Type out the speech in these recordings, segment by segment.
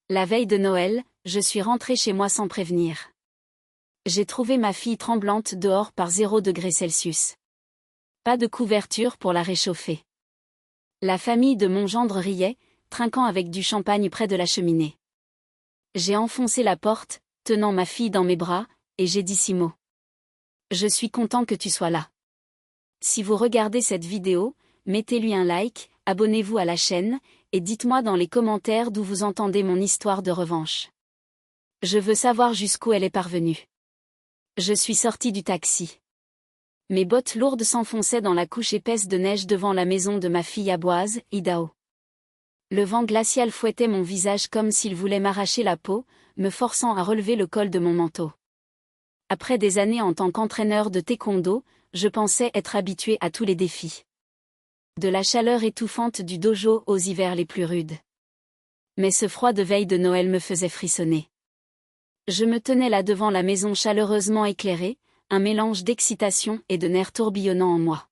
La veille de Noël, je suis rentrée chez moi sans prévenir. J'ai trouvé ma fille tremblante dehors par 0 degré Celsius. Pas de couverture pour la réchauffer. La famille de mon gendre riait, trinquant avec du champagne près de la cheminée. J'ai enfoncé la porte, tenant ma fille dans mes bras, et j'ai dit 6 mots. Je suis content que tu sois là. Si vous regardez cette vidéo, mettez-lui un like, abonnez-vous à la chaîne, et dites-moi dans les commentaires d'où vous entendez mon histoire de revanche. Je veux savoir jusqu'où elle est parvenue. Je suis sortie du taxi. Mes bottes lourdes s'enfonçaient dans la couche épaisse de neige devant la maison de ma fille à Boise, Idaho. Le vent glacial fouettait mon visage comme s'il voulait m'arracher la peau, me forçant à relever le col de mon manteau. Après des années en tant qu'entraîneur de taekwondo, je pensais être habitué à tous les défis. De la chaleur étouffante du dojo aux hivers les plus rudes. Mais ce froid de veille de Noël me faisait frissonner. Je me tenais là devant la maison chaleureusement éclairée, un mélange d'excitation et de nerfs tourbillonnant en moi.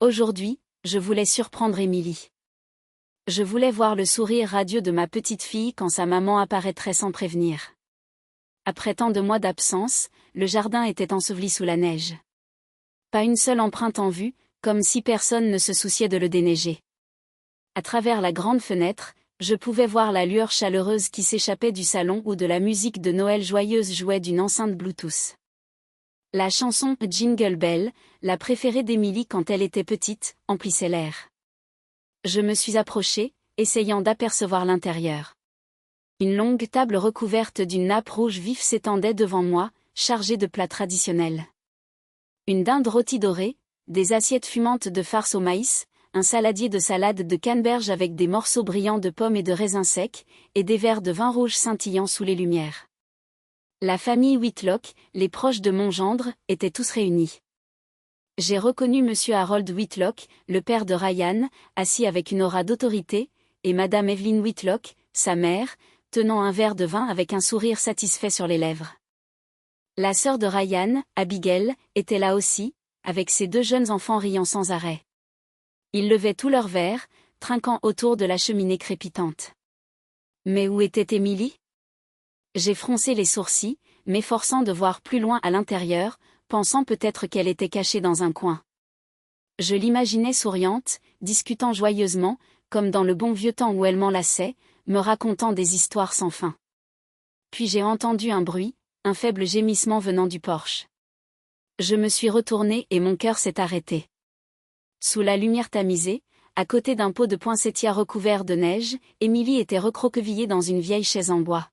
Aujourd'hui, je voulais surprendre Émilie. Je voulais voir le sourire radieux de ma petite fille quand sa maman apparaîtrait sans prévenir. Après tant de mois d'absence, le jardin était enseveli sous la neige. Pas une seule empreinte en vue, comme si personne ne se souciait de le déneiger. À travers la grande fenêtre, je pouvais voir la lueur chaleureuse qui s'échappait du salon où de la musique de Noël joyeuse jouait d'une enceinte Bluetooth. La chanson « Jingle Bell », la préférée d'Émilie quand elle était petite, emplissait l'air. Je me suis approchée, essayant d'apercevoir l'intérieur. Une longue table recouverte d'une nappe rouge vif s'étendait devant moi, chargée de plats traditionnels. Une dinde rôtie dorée, des assiettes fumantes de farce au maïs, un saladier de salade de canneberge avec des morceaux brillants de pommes et de raisins secs, et des verres de vin rouge scintillant sous les lumières. La famille Whitlock, les proches de mon gendre, étaient tous réunis. J'ai reconnu Monsieur Harold Whitlock, le père de Ryan, assis avec une aura d'autorité, et Madame Evelyn Whitlock, sa mère, tenant un verre de vin avec un sourire satisfait sur les lèvres. La sœur de Ryan, Abigail, était là aussi, avec ses 2 jeunes enfants riant sans arrêt. Ils levaient tous leurs verres, trinquant autour de la cheminée crépitante. Mais où était Émilie ? J'ai froncé les sourcils, m'efforçant de voir plus loin à l'intérieur, pensant peut-être qu'elle était cachée dans un coin. Je l'imaginais souriante, discutant joyeusement, comme dans le bon vieux temps où elle m'enlaçait, me racontant des histoires sans fin. Puis j'ai entendu un bruit, un faible gémissement venant du porche. Je me suis retournée et mon cœur s'est arrêté. Sous la lumière tamisée, à côté d'un pot de poinsettia recouvert de neige, Émilie était recroquevillée dans une vieille chaise en bois.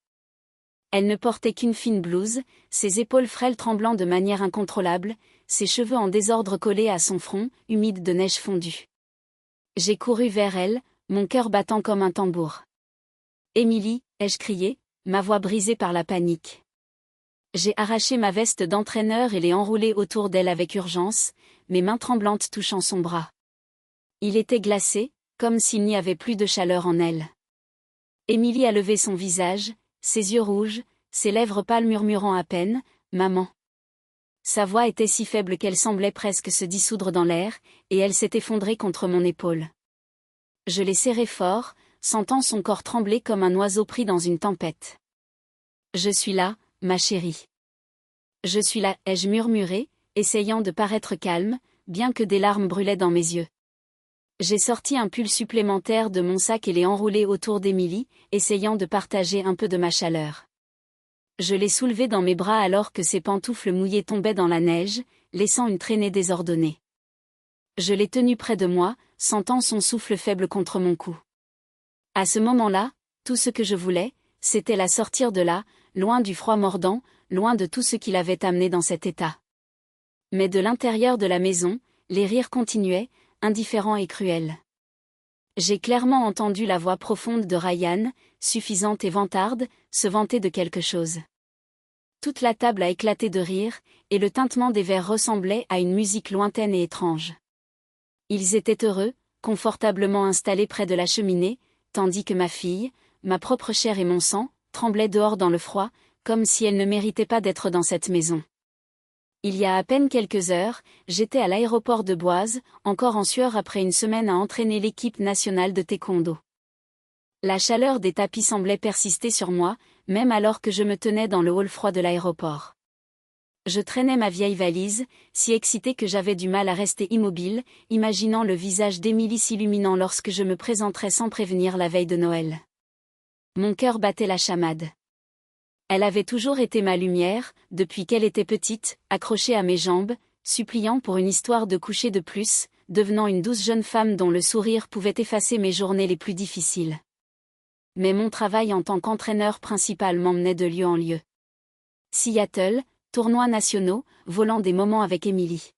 Elle ne portait qu'une fine blouse, ses épaules frêles tremblant de manière incontrôlable, ses cheveux en désordre collés à son front, humide de neige fondue. J'ai couru vers elle, mon cœur battant comme un tambour. « Émilie » ai-je crié, ma voix brisée par la panique. J'ai arraché ma veste d'entraîneur et l'ai enroulée autour d'elle avec urgence, mes mains tremblantes touchant son bras. Il était glacé, comme s'il n'y avait plus de chaleur en elle. Émilie a levé son visage, ses yeux rouges, ses lèvres pâles murmurant à peine « Maman ». Sa voix était si faible qu'elle semblait presque se dissoudre dans l'air, et elle s'est effondrée contre mon épaule. Je l'ai serrée fort, sentant son corps trembler comme un oiseau pris dans une tempête. « Je suis là, ma chérie. Je suis là » ai-je murmuré, essayant de paraître calme, bien que des larmes brûlaient dans mes yeux. J'ai sorti un pull supplémentaire de mon sac et l'ai enroulé autour d'Émilie, essayant de partager un peu de ma chaleur. Je l'ai soulevée dans mes bras alors que ses pantoufles mouillées tombaient dans la neige, laissant une traînée désordonnée. Je l'ai tenue près de moi, sentant son souffle faible contre mon cou. À ce moment-là, tout ce que je voulais, c'était la sortir de là, loin du froid mordant, loin de tout ce qui l'avait amenée dans cet état. Mais de l'intérieur de la maison, les rires continuaient, indifférents et cruels. J'ai clairement entendu la voix profonde de Ryan, suffisante et vantarde, se vanter de quelque chose. Toute la table a éclaté de rire, et le tintement des verres ressemblait à une musique lointaine et étrange. Ils étaient heureux, confortablement installés près de la cheminée, tandis que ma fille, ma propre chair et mon sang, tremblaient dehors dans le froid, comme si elle ne méritait pas d'être dans cette maison. Il y a à peine quelques heures, j'étais à l'aéroport de Boise, encore en sueur après une semaine à entraîner l'équipe nationale de taekwondo. La chaleur des tapis semblait persister sur moi, même alors que je me tenais dans le hall froid de l'aéroport. Je traînais ma vieille valise, si excitée que j'avais du mal à rester immobile, imaginant le visage d'Émilie s'illuminant lorsque je me présenterais sans prévenir la veille de Noël. Mon cœur battait la chamade. Elle avait toujours été ma lumière, depuis qu'elle était petite, accrochée à mes jambes, suppliant pour une histoire de coucher de plus, devenant une douce jeune femme dont le sourire pouvait effacer mes journées les plus difficiles. Mais mon travail en tant qu'entraîneur principal m'emmenait de lieu en lieu. Seattle, tournois nationaux, volant des moments avec Émilie.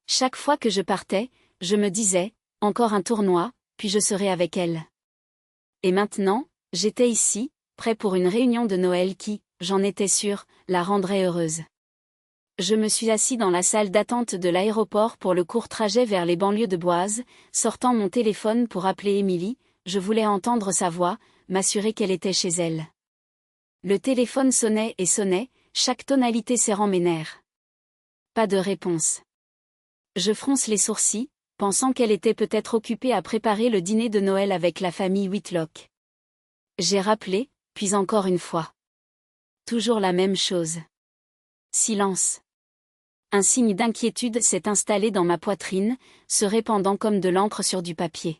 Chaque fois que je partais, je me disais, encore un tournoi, puis je serai avec elle. Et maintenant, j'étais ici, prêt pour une réunion de Noël qui, j'en étais sûre, la rendrait heureuse. Je me suis assis dans la salle d'attente de l'aéroport pour le court trajet vers les banlieues de Boise, sortant mon téléphone pour appeler Émilie. Je voulais entendre sa voix, m'assurer qu'elle était chez elle. Le téléphone sonnait et sonnait, chaque tonalité serrant mes nerfs. Pas de réponse. Je fronce les sourcils, pensant qu'elle était peut-être occupée à préparer le dîner de Noël avec la famille Whitlock. J'ai rappelé, puis encore une fois. Toujours la même chose. Silence. Un signe d'inquiétude s'est installé dans ma poitrine, se répandant comme de l'encre sur du papier.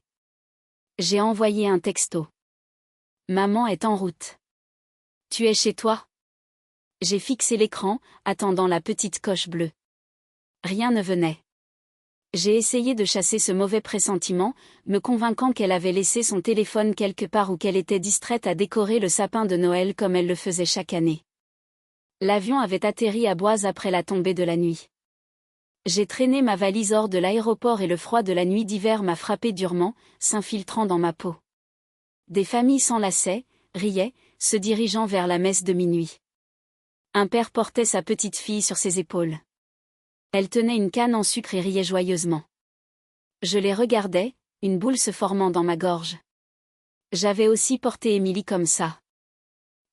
J'ai envoyé un texto. Maman est en route. Tu es chez toi? J'ai fixé l'écran, attendant la petite coche bleue. Rien ne venait. J'ai essayé de chasser ce mauvais pressentiment, me convainquant qu'elle avait laissé son téléphone quelque part ou qu'elle était distraite à décorer le sapin de Noël comme elle le faisait chaque année. L'avion avait atterri à Boise après la tombée de la nuit. J'ai traîné ma valise hors de l'aéroport et le froid de la nuit d'hiver m'a frappé durement, s'infiltrant dans ma peau. Des familles s'enlaçaient, riaient, se dirigeant vers la messe de minuit. Un père portait sa petite fille sur ses épaules. Elle tenait une canne en sucre et riait joyeusement. Je les regardais, une boule se formant dans ma gorge. J'avais aussi porté Émilie comme ça.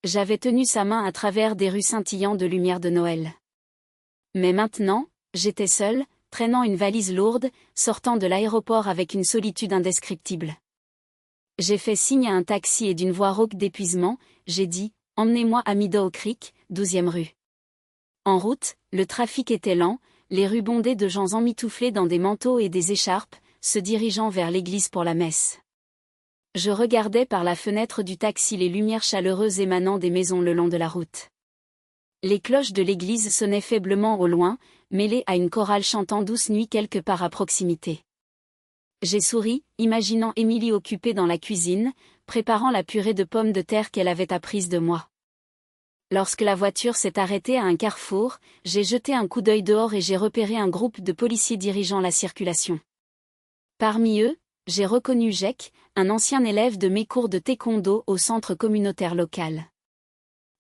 J'avais tenu sa main à travers des rues scintillantes de lumière de Noël. Mais maintenant, j'étais seule, traînant une valise lourde, sortant de l'aéroport avec une solitude indescriptible. J'ai fait signe à un taxi et d'une voix rauque d'épuisement, j'ai dit « Emmenez-moi à Meadow Creek, 12e rue ». En route, le trafic était lent, les rues bondées de gens emmitouflés dans des manteaux et des écharpes, se dirigeant vers l'église pour la messe. Je regardais par la fenêtre du taxi les lumières chaleureuses émanant des maisons le long de la route. Les cloches de l'église sonnaient faiblement au loin, mêlées à une chorale chantant Douce nuit quelque part à proximité. J'ai souri, imaginant Émilie occupée dans la cuisine, préparant la purée de pommes de terre qu'elle avait apprise de moi. Lorsque la voiture s'est arrêtée à un carrefour, j'ai jeté un coup d'œil dehors et j'ai repéré un groupe de policiers dirigeant la circulation. Parmi eux, j'ai reconnu Jake, un ancien élève de mes cours de taekwondo au centre communautaire local.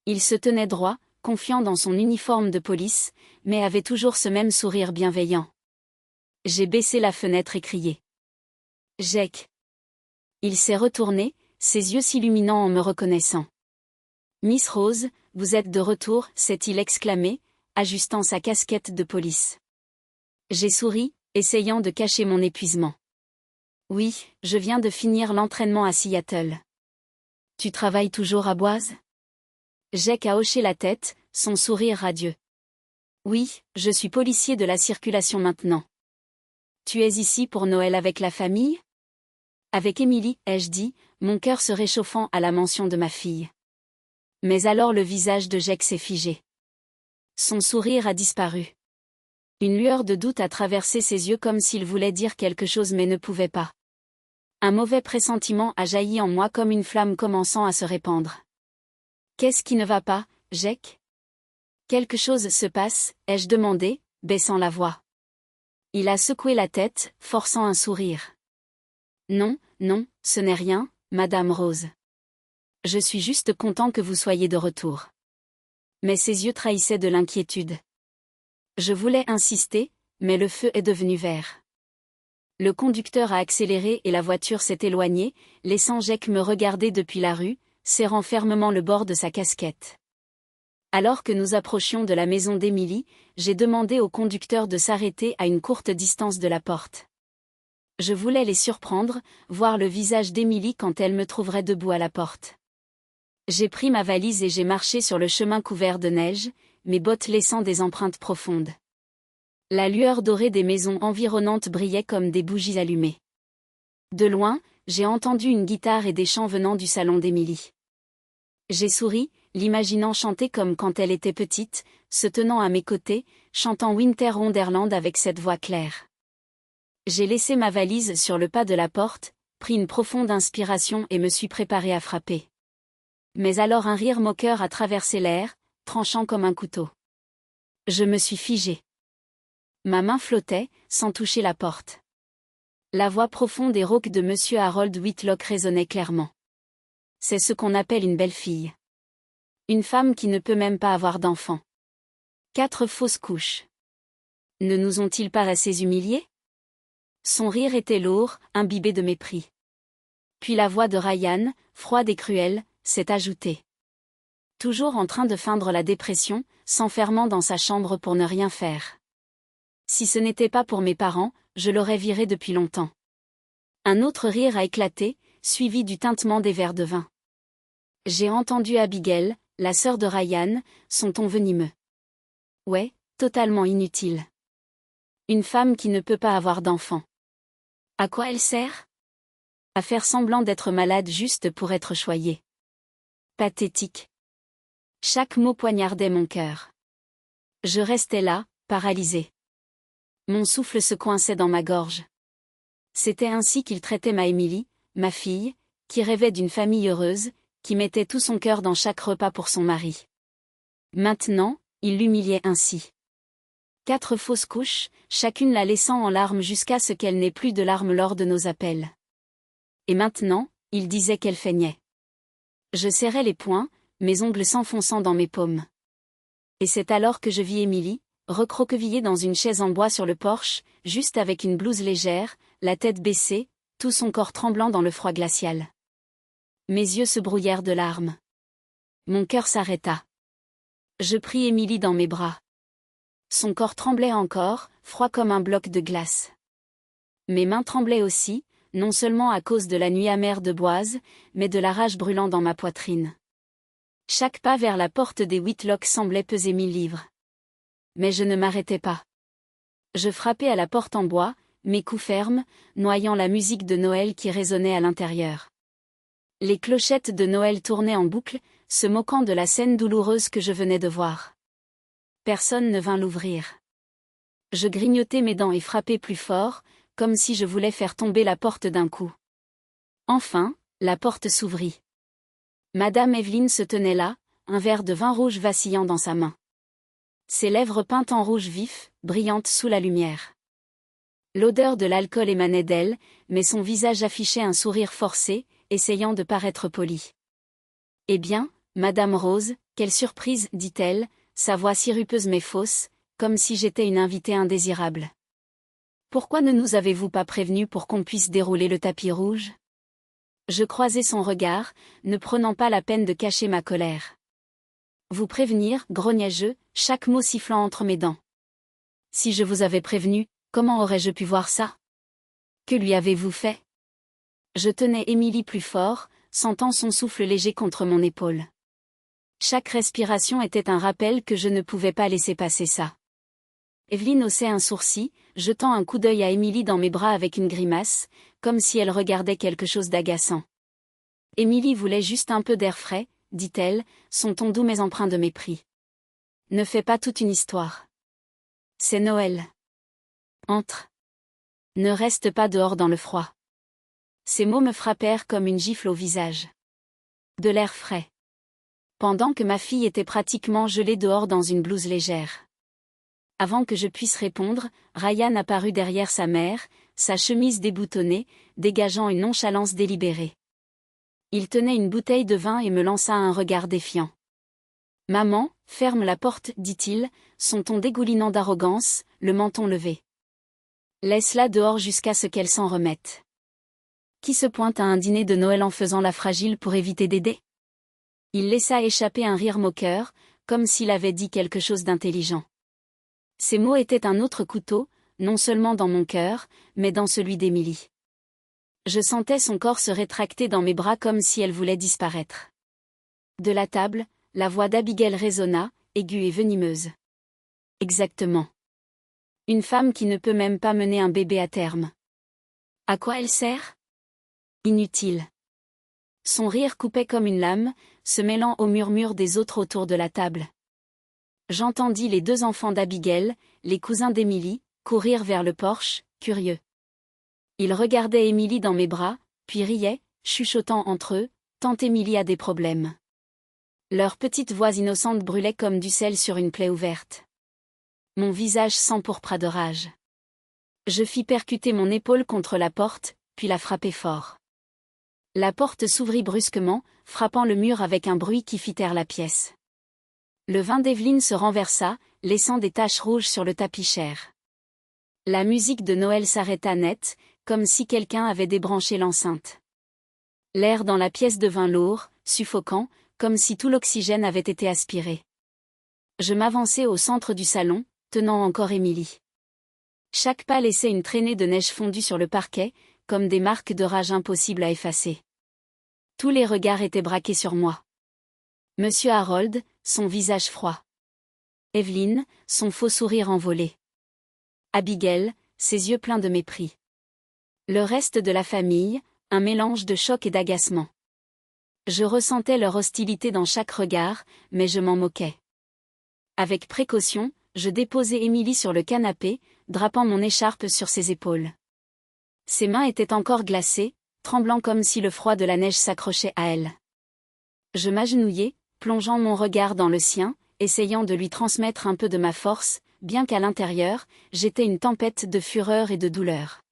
Il se tenait droit, confiant dans son uniforme de police, mais avait toujours ce même sourire bienveillant. J'ai baissé la fenêtre et crié. « Jake !» Il s'est retourné, ses yeux s'illuminant en me reconnaissant. « Miss Rose, vous êtes de retour » s'est-il exclamé, ajustant sa casquette de police. J'ai souri, essayant de cacher mon épuisement. « Oui, je viens de finir l'entraînement à Seattle. »« Tu travailles toujours à Boise ?» Jake a hoché la tête, son sourire radieux. « Oui, je suis policier de la circulation maintenant. »« Tu es ici pour Noël avec la famille ?» Avec Émilie, ai-je dit, mon cœur se réchauffant à la mention de ma fille. Mais alors le visage de Jake s'est figé. Son sourire a disparu. Une lueur de doute a traversé ses yeux comme s'il voulait dire quelque chose mais ne pouvait pas. Un mauvais pressentiment a jailli en moi comme une flamme commençant à se répandre. « Qu'est-ce qui ne va pas, Jake ? » « Quelque chose se passe, ai-je demandé, baissant la voix. Il a secoué la tête, forçant un sourire. « Non, non, ce n'est rien, Madame Rose. Je suis juste content que vous soyez de retour. » Mais ses yeux trahissaient de l'inquiétude. Je voulais insister, mais le feu est devenu vert. Le conducteur a accéléré et la voiture s'est éloignée, laissant Jake me regarder depuis la rue, serrant fermement le bord de sa casquette. Alors que nous approchions de la maison d'Émilie, j'ai demandé au conducteur de s'arrêter à une courte distance de la porte. Je voulais les surprendre, voir le visage d'Émilie quand elle me trouverait debout à la porte. J'ai pris ma valise et j'ai marché sur le chemin couvert de neige, mes bottes laissant des empreintes profondes. La lueur dorée des maisons environnantes brillait comme des bougies allumées. De loin, j'ai entendu une guitare et des chants venant du salon d'Émilie. J'ai souri, l'imaginant chanter comme quand elle était petite, se tenant à mes côtés, chantant Winter Wonderland avec cette voix claire. J'ai laissé ma valise sur le pas de la porte, pris une profonde inspiration et me suis préparé à frapper. Mais alors un rire moqueur a traversé l'air, tranchant comme un couteau. Je me suis figé. Ma main flottait, sans toucher la porte. La voix profonde et rauque de Monsieur Harold Whitlock résonnait clairement. C'est ce qu'on appelle une belle fille. Une femme qui ne peut même pas avoir d'enfant. 4 fausses couches. Ne nous ont-ils pas assez humiliés? Son rire était lourd, imbibé de mépris. Puis la voix de Ryan, froide et cruelle, s'est ajoutée. Toujours en train de feindre la dépression, s'enfermant dans sa chambre pour ne rien faire. Si ce n'était pas pour mes parents, je l'aurais viré depuis longtemps. Un autre rire a éclaté, suivi du tintement des verres de vin. J'ai entendu Abigail, la sœur de Ryan, son ton venimeux. Ouais, totalement inutile. Une femme qui ne peut pas avoir d'enfant. À quoi elle sert? À faire semblant d'être malade juste pour être choyée. Pathétique. Chaque mot poignardait mon cœur. Je restais là, paralysée. Mon souffle se coinçait dans ma gorge. C'était ainsi qu'il traitait ma Émilie, ma fille, qui rêvait d'une famille heureuse, qui mettait tout son cœur dans chaque repas pour son mari. Maintenant, il l'humiliait ainsi. 4 fausses couches, chacune la laissant en larmes jusqu'à ce qu'elle n'ait plus de larmes lors de nos appels. Et maintenant, il disait qu'elle feignait. Je serrais les poings, mes ongles s'enfonçant dans mes paumes. Et c'est alors que je vis Émilie, recroquevillée dans une chaise en bois sur le porche, juste avec une blouse légère, la tête baissée, tout son corps tremblant dans le froid glacial. Mes yeux se brouillèrent de larmes. Mon cœur s'arrêta. Je pris Émilie dans mes bras. Son corps tremblait encore, froid comme un bloc de glace. Mes mains tremblaient aussi, non seulement à cause de la nuit amère de Boise, mais de la rage brûlant dans ma poitrine. Chaque pas vers la porte des Whitlock semblait peser 1000 livres. Mais je ne m'arrêtais pas. Je frappais à la porte en bois, mes coups fermes, noyant la musique de Noël qui résonnait à l'intérieur. Les clochettes de Noël tournaient en boucle, se moquant de la scène douloureuse que je venais de voir. Personne ne vint l'ouvrir. Je grignotais mes dents et frappais plus fort, comme si je voulais faire tomber la porte d'un coup. Enfin, la porte s'ouvrit. Madame Evelyn se tenait là, un verre de vin rouge vacillant dans sa main. Ses lèvres peintes en rouge vif, brillantes sous la lumière. L'odeur de l'alcool émanait d'elle, mais son visage affichait un sourire forcé, essayant de paraître poli. « Eh bien, Madame Rose, quelle surprise, dit-elle, sa voix sirupeuse mais fausse, comme si j'étais une invitée indésirable. Pourquoi ne nous avez-vous pas prévenus pour qu'on puisse dérouler le tapis rouge? Je croisai son regard, ne prenant pas la peine de cacher ma colère. Vous prévenir, grognai-je, chaque mot sifflant entre mes dents. Si je vous avais prévenu, comment aurais-je pu voir ça? Que lui avez-vous fait? Je tenais Émilie plus fort, sentant son souffle léger contre mon épaule. Chaque respiration était un rappel que je ne pouvais pas laisser passer ça. Evelyne haussait un sourcil, jetant un coup d'œil à Émilie dans mes bras avec une grimace, comme si elle regardait quelque chose d'agaçant. Émilie voulait juste un peu d'air frais, dit-elle, son ton doux mais empreint de mépris. Ne fais pas toute une histoire. C'est Noël. Entre. Ne reste pas dehors dans le froid. Ces mots me frappèrent comme une gifle au visage. De l'air frais. Pendant que ma fille était pratiquement gelée dehors dans une blouse légère. Avant que je puisse répondre, Ryan apparut derrière sa mère, sa chemise déboutonnée, dégageant une nonchalance délibérée. Il tenait une bouteille de vin et me lança un regard défiant. « Maman, ferme la porte, dit-il, son ton dégoulinant d'arrogance, le menton levé. Laisse-la dehors jusqu'à ce qu'elle s'en remette. Qui se pointe à un dîner de Noël en faisant la fragile pour éviter d'aider? » Il laissa échapper un rire moqueur, comme s'il avait dit quelque chose d'intelligent. Ces mots étaient un autre couteau, non seulement dans mon cœur, mais dans celui d'Émilie. Je sentais son corps se rétracter dans mes bras comme si elle voulait disparaître. De la table, la voix d'Abigail résonna, aiguë et venimeuse. Exactement. Une femme qui ne peut même pas mener un bébé à terme. À quoi elle sert? Inutile. Son rire coupait comme une lame, se mêlant au murmure des autres autour de la table. J'entendis les 2 enfants d'Abigail, les cousins d'Émilie, courir vers le porche, curieux. Ils regardaient Émilie dans mes bras, puis riaient, chuchotant entre eux, tant Émilie a des problèmes. Leurs petites voix innocentes brûlaient comme du sel sur une plaie ouverte. Mon visage s'empourpra de rage. Je fis percuter mon épaule contre la porte, puis la frappai fort. La porte s'ouvrit brusquement, frappant le mur avec un bruit qui fit taire la pièce. Le vin d'Evelyne se renversa, laissant des taches rouges sur le tapis cher. La musique de Noël s'arrêta net, comme si quelqu'un avait débranché l'enceinte. L'air dans la pièce devint lourd, suffocant, comme si tout l'oxygène avait été aspiré. Je m'avançai au centre du salon, tenant encore Émilie. Chaque pas laissait une traînée de neige fondue sur le parquet, comme des marques de rage impossibles à effacer. Tous les regards étaient braqués sur moi. Monsieur Harold, son visage froid. Evelyne, son faux sourire envolé. Abigail, ses yeux pleins de mépris. Le reste de la famille, un mélange de choc et d'agacement. Je ressentais leur hostilité dans chaque regard, mais je m'en moquais. Avec précaution, je déposai Émilie sur le canapé, drapant mon écharpe sur ses épaules. Ses mains étaient encore glacées, tremblant comme si le froid de la neige s'accrochait à elle. Je m'agenouillai, plongeant mon regard dans le sien, essayant de lui transmettre un peu de ma force, bien qu'à l'intérieur, j'étais une tempête de fureur et de douleur.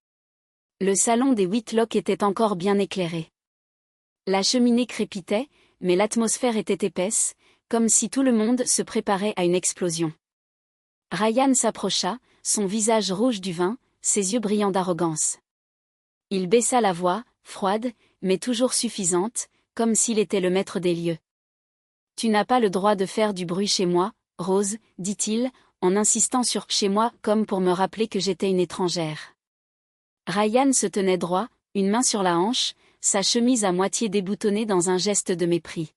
Le salon des Whitlock était encore bien éclairé. La cheminée crépitait, mais l'atmosphère était épaisse, comme si tout le monde se préparait à une explosion. Ryan s'approcha, son visage rouge du vin, ses yeux brillants d'arrogance. Il baissa la voix, froide, mais toujours suffisante, comme s'il était le maître des lieux. « Tu n'as pas le droit de faire du bruit chez moi, Rose, dit-il, en insistant sur « chez moi » comme pour me rappeler que j'étais une étrangère. Ryan se tenait droit, une main sur la hanche, sa chemise à moitié déboutonnée dans un geste de mépris.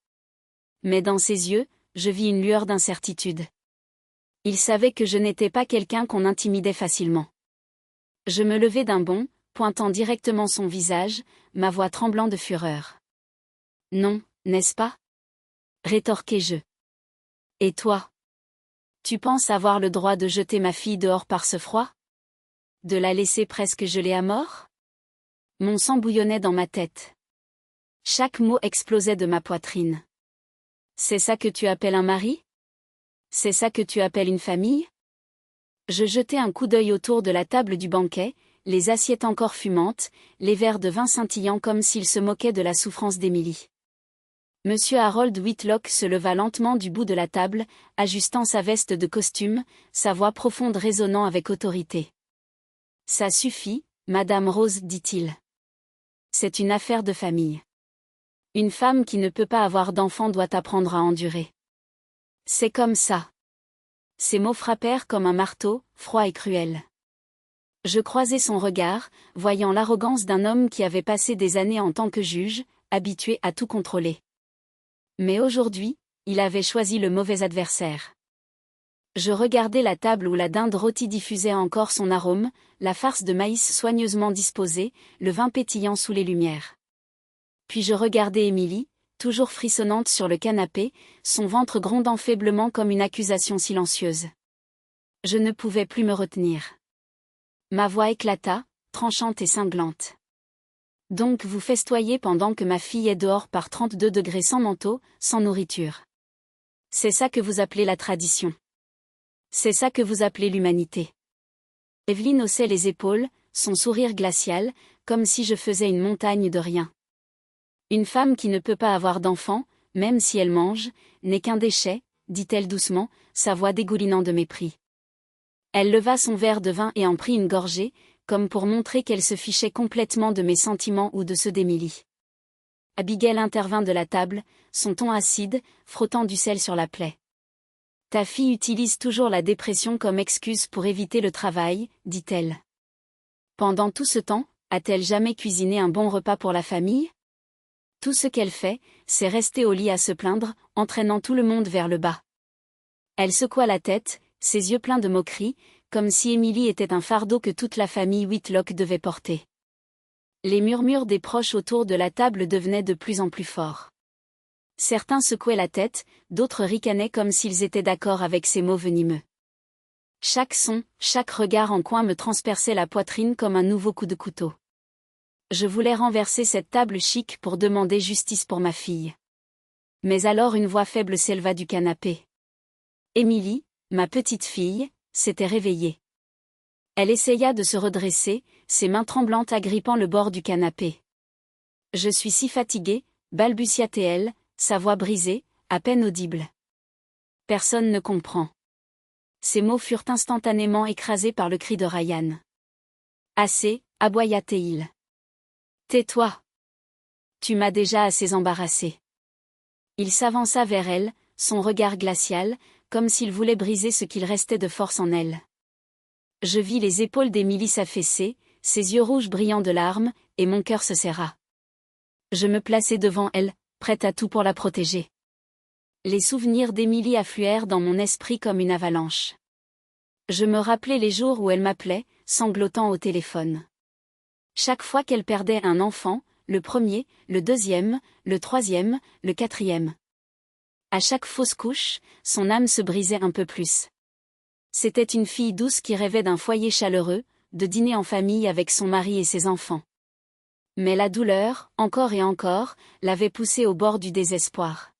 Mais dans ses yeux, je vis une lueur d'incertitude. Il savait que je n'étais pas quelqu'un qu'on intimidait facilement. Je me levai d'un bond, pointant directement son visage, ma voix tremblant de fureur. « Non, n'est-ce pas » rétorquai-je. « Et toi ? Tu penses avoir le droit de jeter ma fille dehors par ce froid ? De la laisser presque gelée à mort ? » Mon sang bouillonnait dans ma tête. Chaque mot explosait de ma poitrine. « C'est ça que tu appelles un mari ? C'est ça que tu appelles une famille ? » Je jetai un coup d'œil autour de la table du banquet, les assiettes encore fumantes, les verres de vin scintillant comme s'ils se moquaient de la souffrance d'Émilie. Monsieur Harold Whitlock se leva lentement du bout de la table, ajustant sa veste de costume, sa voix profonde résonnant avec autorité. « Ça suffit, Madame Rose, dit-il. C'est une affaire de famille. Une femme qui ne peut pas avoir d'enfant doit apprendre à endurer. C'est comme ça. » Ces mots frappèrent comme un marteau, froid et cruel. Je croisai son regard, voyant l'arrogance d'un homme qui avait passé des années en tant que juge, habitué à tout contrôler. Mais aujourd'hui, il avait choisi le mauvais adversaire. Je regardai la table où la dinde rôtie diffusait encore son arôme, la farce de maïs soigneusement disposée, le vin pétillant sous les lumières. Puis je regardai Émilie, toujours frissonnante sur le canapé, son ventre grondant faiblement comme une accusation silencieuse. Je ne pouvais plus me retenir. Ma voix éclata, tranchante et cinglante. « Donc vous festoyez pendant que ma fille est dehors par 32 degrés sans manteau, sans nourriture. C'est ça que vous appelez la tradition. C'est ça que vous appelez l'humanité. » Evelyne haussait les épaules, son sourire glacial, comme si je faisais une montagne de rien. « Une femme qui ne peut pas avoir d'enfant, même si elle mange, n'est qu'un déchet, dit-elle doucement, sa voix dégoulinant de mépris. Elle leva son verre de vin et en prit une gorgée, comme pour montrer qu'elle se fichait complètement de mes sentiments ou de ceux d'Émilie. Abigail intervint de la table, son ton acide, frottant du sel sur la plaie. Ta fille utilise toujours la dépression comme excuse pour éviter le travail, dit-elle. Pendant tout ce temps, a-t-elle jamais cuisiné un bon repas pour la famille? Tout ce qu'elle fait, c'est rester au lit à se plaindre, entraînant tout le monde vers le bas. Elle secoua la tête, ses yeux pleins de moquerie, comme si Emily était un fardeau que toute la famille Whitlock devait porter. Les murmures des proches autour de la table devenaient de plus en plus forts. Certains secouaient la tête, d'autres ricanaient comme s'ils étaient d'accord avec ces mots venimeux. Chaque son, chaque regard en coin me transperçait la poitrine comme un nouveau coup de couteau. Je voulais renverser cette table chic pour demander justice pour ma fille. Mais alors une voix faible s'éleva du canapé. Emily, ma petite fille, s'était réveillée. Elle essaya de se redresser, ses mains tremblantes agrippant le bord du canapé. « Je suis si fatiguée », balbutia-t-elle, sa voix brisée, à peine audible. Personne ne comprend. Ces mots furent instantanément écrasés par le cri de Ryan. Assez, aboya-t-il. Tais-toi. Tu m'as déjà assez embarrassée. Il s'avança vers elle, son regard glacial, comme s'il voulait briser ce qu'il restait de force en elle. Je vis les épaules d'Emily s'affaisser, ses yeux rouges brillant de larmes, et mon cœur se serra. Je me plaçai devant elle, prête à tout pour la protéger. Les souvenirs d'Emily affluèrent dans mon esprit comme une avalanche. Je me rappelai les jours où elle m'appelait, sanglotant au téléphone. Chaque fois qu'elle perdait un enfant, le premier, le deuxième, le troisième, le quatrième. À chaque fausse couche, son âme se brisait un peu plus. C'était une fille douce qui rêvait d'un foyer chaleureux, de dîner en famille avec son mari et ses enfants. Mais la douleur, encore et encore, l'avait poussée au bord du désespoir.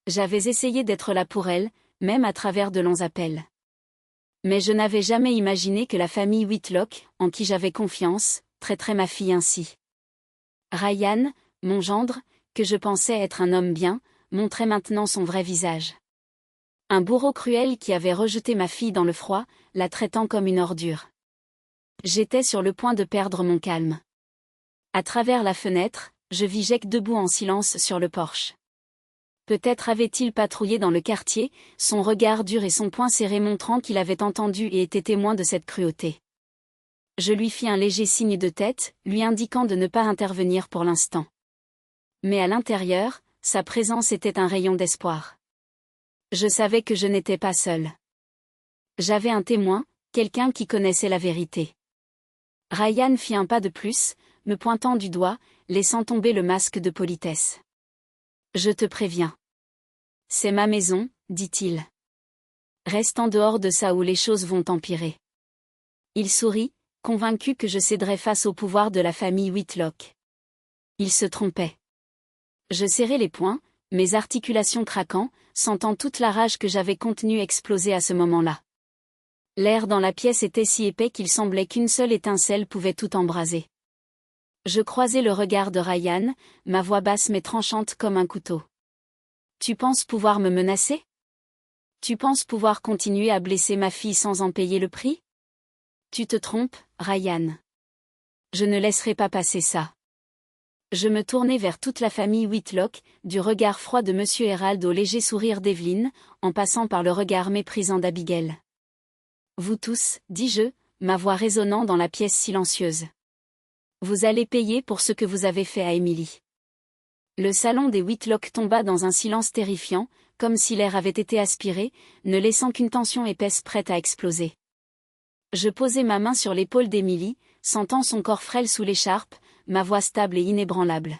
J'avais essayé d'être là pour elle, même à travers de longs appels. Mais je n'avais jamais imaginé que la famille Whitlock, en qui j'avais confiance, traiterait ma fille ainsi. Ryan, mon gendre, que je pensais être un homme bien, montrait maintenant son vrai visage. Un bourreau cruel qui avait rejeté ma fille dans le froid, la traitant comme une ordure. J'étais sur le point de perdre mon calme. À travers la fenêtre, je vis Jake debout en silence sur le porche. Peut-être avait-il patrouillé dans le quartier, son regard dur et son poing serré montrant qu'il avait entendu et été témoin de cette cruauté. Je lui fis un léger signe de tête, lui indiquant de ne pas intervenir pour l'instant. Mais à l'intérieur, sa présence était un rayon d'espoir. Je savais que je n'étais pas seule. J'avais un témoin, quelqu'un qui connaissait la vérité. Ryan fit un pas de plus, me pointant du doigt, laissant tomber le masque de politesse. « Je te préviens. C'est ma maison, dit-il. Reste en dehors de ça ou les choses vont empirer. » Il sourit, convaincu que je céderais face au pouvoir de la famille Whitlock. Il se trompait. Je serrai les poings, mes articulations craquant, sentant toute la rage que j'avais contenue exploser à ce moment-là. L'air dans la pièce était si épais qu'il semblait qu'une seule étincelle pouvait tout embraser. Je croisai le regard de Ryan, ma voix basse mais tranchante comme un couteau. « Tu penses pouvoir me menacer? Tu penses pouvoir continuer à blesser ma fille sans en payer le prix? Tu te trompes, Ryan. Je ne laisserai pas passer ça. » Je me tournai vers toute la famille Whitlock, du regard froid de Monsieur Herald au léger sourire d'Evelyn, en passant par le regard méprisant d'Abigail. « Vous tous, dis-je, ma voix résonnant dans la pièce silencieuse. Vous allez payer pour ce que vous avez fait à Emily. » Le salon des Whitlock tomba dans un silence terrifiant, comme si l'air avait été aspiré, ne laissant qu'une tension épaisse prête à exploser. Je posai ma main sur l'épaule d'Emily, sentant son corps frêle sous l'écharpe, ma voix stable et inébranlable.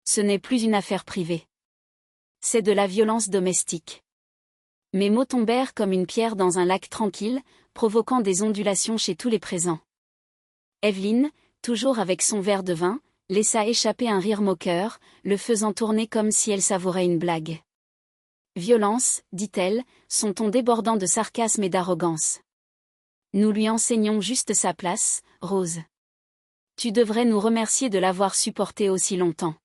Ce n'est plus une affaire privée. C'est de la violence domestique. Mes mots tombèrent comme une pierre dans un lac tranquille, provoquant des ondulations chez tous les présents. Evelyn, toujours avec son verre de vin, laissa échapper un rire moqueur, le faisant tourner comme si elle savourait une blague. « Violence, dit-elle, son ton débordant de sarcasme et d'arrogance. Nous lui enseignons juste sa place, Rose. Tu devrais nous remercier de l'avoir supporté aussi longtemps. »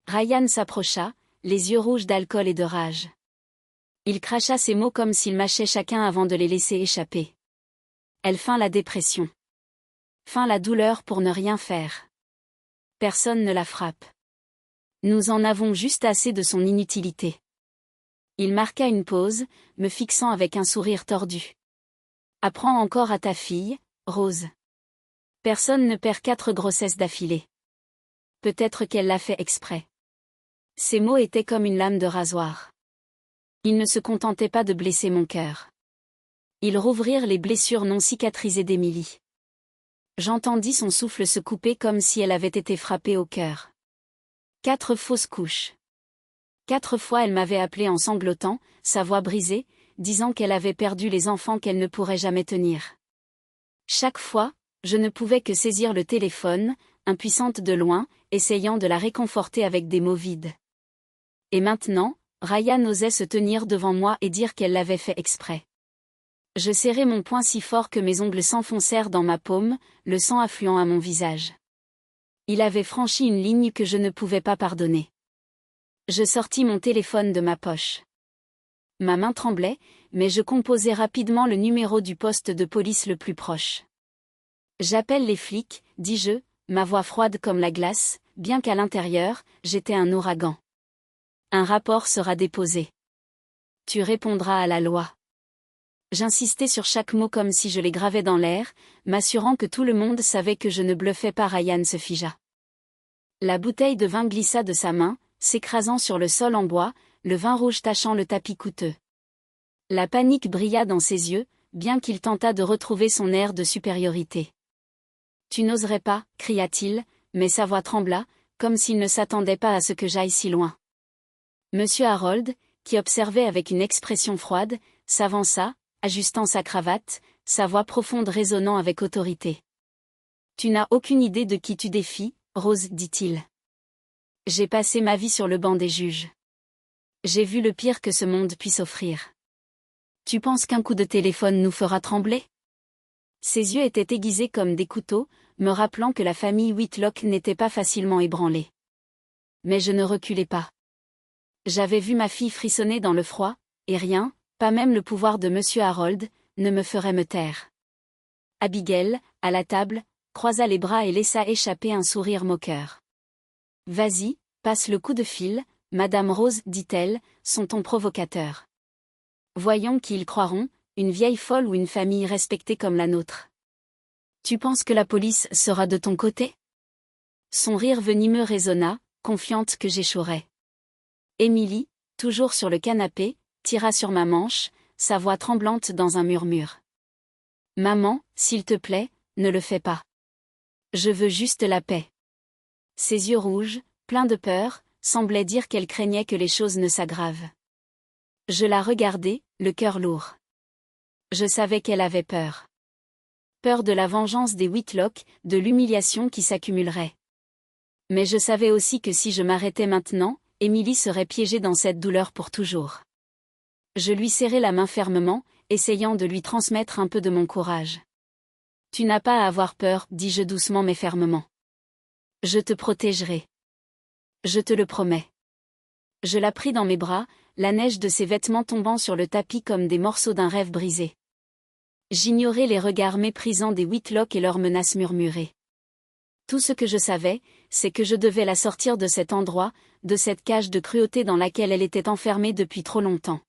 Ryan s'approcha, les yeux rouges d'alcool et de rage. Il cracha ses mots comme s'il mâchait chacun avant de les laisser échapper. Elle feint la dépression. Feint la douleur pour ne rien faire. Personne ne la frappe. Nous en avons juste assez de son inutilité. Il marqua une pause, me fixant avec un sourire tordu. Apprends encore à ta fille, Rose. Personne ne perd 4 grossesses d'affilée. Peut-être qu'elle l'a fait exprès. Ces mots étaient comme une lame de rasoir. Ils ne se contentaient pas de blesser mon cœur. Ils rouvrirent les blessures non cicatrisées d'Émilie. J'entendis son souffle se couper comme si elle avait été frappée au cœur. 4 fausses couches. 4 fois elle m'avait appelé en sanglotant, sa voix brisée, disant qu'elle avait perdu les enfants qu'elle ne pourrait jamais tenir. Chaque fois, je ne pouvais que saisir le téléphone, impuissante de loin, essayant de la réconforter avec des mots vides. Et maintenant, Ryan osait se tenir devant moi et dire qu'elle l'avait fait exprès. Je serrai mon poing si fort que mes ongles s'enfoncèrent dans ma paume, le sang affluant à mon visage. Il avait franchi une ligne que je ne pouvais pas pardonner. Je sortis mon téléphone de ma poche. Ma main tremblait, mais je composai rapidement le numéro du poste de police le plus proche. J'appelle les flics, dis-je, ma voix froide comme la glace, bien qu'à l'intérieur, j'étais un ouragan. Un rapport sera déposé. Tu répondras à la loi. J'insistais sur chaque mot comme si je les gravais dans l'air, m'assurant que tout le monde savait que je ne bluffais pas. Ryan se figea. La bouteille de vin glissa de sa main, s'écrasant sur le sol en bois, le vin rouge tachant le tapis coûteux. La panique brilla dans ses yeux, bien qu'il tentât de retrouver son air de supériorité. « Tu n'oserais pas » cria-t-il, mais sa voix trembla, comme s'il ne s'attendait pas à ce que j'aille si loin. Monsieur Harold, qui observait avec une expression froide, s'avança, ajustant sa cravate, sa voix profonde résonnant avec autorité. « Tu n'as aucune idée de qui tu défies, Rose, dit-il. J'ai passé ma vie sur le banc des juges. J'ai vu le pire que ce monde puisse offrir. Tu penses qu'un coup de téléphone nous fera trembler ? » Ses yeux étaient aiguisés comme des couteaux, me rappelant que la famille Whitlock n'était pas facilement ébranlée. Mais je ne reculais pas. J'avais vu ma fille frissonner dans le froid, et rien, pas même le pouvoir de Monsieur Harold, ne me ferait me taire. Abigail, à la table, croisa les bras et laissa échapper un sourire moqueur. « Vas-y, passe le coup de fil, Madame Rose, dit-elle, son ton provocateur. Voyons qui ils croiront, une vieille folle ou une famille respectée comme la nôtre. Tu penses que la police sera de ton côté ? » Son rire venimeux résonna, confiante que j'échouerais. Émilie, toujours sur le canapé, tira sur ma manche, sa voix tremblante dans un murmure. « Maman, s'il te plaît, ne le fais pas. Je veux juste la paix. » Ses yeux rouges, pleins de peur, semblaient dire qu'elle craignait que les choses ne s'aggravent. Je la regardai, le cœur lourd. Je savais qu'elle avait peur. Peur de la vengeance des Whitlock, de l'humiliation qui s'accumulerait. Mais je savais aussi que si je m'arrêtais maintenant, Émilie serait piégée dans cette douleur pour toujours. Je lui serrai la main fermement, essayant de lui transmettre un peu de mon courage. « Tu n'as pas à avoir peur, dis-je doucement mais fermement. Je te protégerai. Je te le promets. » Je la pris dans mes bras, la neige de ses vêtements tombant sur le tapis comme des morceaux d'un rêve brisé. J'ignorais les regards méprisants des Whitlock et leurs menaces murmurées. Tout ce que je savais, c'est que je devais la sortir de cet endroit, de cette cage de cruauté dans laquelle elle était enfermée depuis trop longtemps.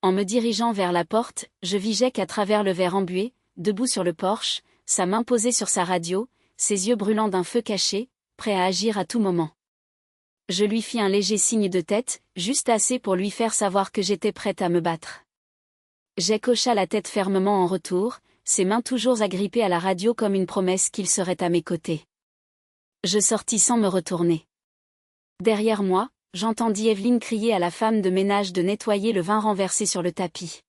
En me dirigeant vers la porte, je vis Jake à travers le verre embué, debout sur le porche, sa main posée sur sa radio, ses yeux brûlants d'un feu caché, prêt à agir à tout moment. Je lui fis un léger signe de tête, juste assez pour lui faire savoir que j'étais prête à me battre. Jake hocha la tête fermement en retour, ses mains toujours agrippées à la radio comme une promesse qu'il serait à mes côtés. Je sortis sans me retourner. Derrière moi, j'entendis Evelyn crier à la femme de ménage de nettoyer le vin renversé sur le tapis.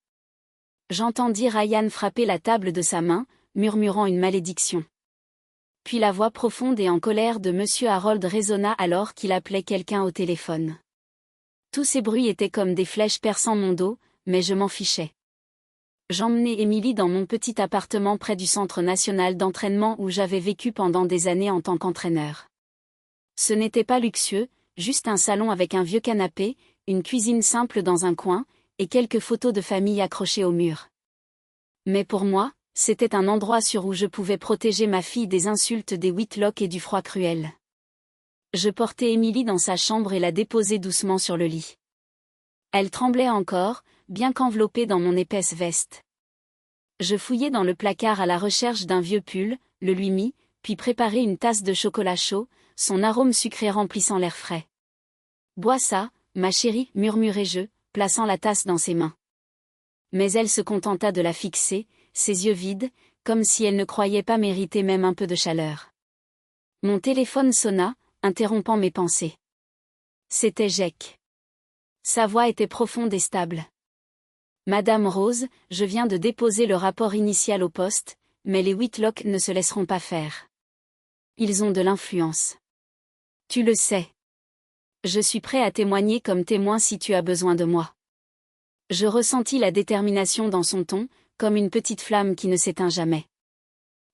J'entendis Ryan frapper la table de sa main, murmurant une malédiction. Puis la voix profonde et en colère de Monsieur Harold résonna alors qu'il appelait quelqu'un au téléphone. Tous ces bruits étaient comme des flèches perçant mon dos, mais je m'en fichais. J'emmenai Émilie dans mon petit appartement près du Centre national d'entraînement où j'avais vécu pendant des années en tant qu'entraîneur. Ce n'était pas luxueux, juste un salon avec un vieux canapé, une cuisine simple dans un coin, et quelques photos de famille accrochées au mur. Mais pour moi, c'était un endroit sûr où je pouvais protéger ma fille des insultes des Whitlock et du froid cruel. Je portai Émilie dans sa chambre et la déposai doucement sur le lit. Elle tremblait encore, bien qu'enveloppée dans mon épaisse veste. Je fouillai dans le placard à la recherche d'un vieux pull, le lui mis, puis préparai une tasse de chocolat chaud, son arôme sucré remplissant l'air frais. « Bois ça, ma chérie, murmurai-je, plaçant la tasse dans ses mains. Mais elle se contenta de la fixer, ses yeux vides, comme si elle ne croyait pas mériter même un peu de chaleur. Mon téléphone sonna, interrompant mes pensées. C'était Jake. Sa voix était profonde et stable. « Madame Rose, je viens de déposer le rapport initial au poste, mais les Whitlock ne se laisseront pas faire. Ils ont de l'influence. Tu le sais. Je suis prêt à témoigner comme témoin si tu as besoin de moi. » Je ressentis la détermination dans son ton, comme une petite flamme qui ne s'éteint jamais.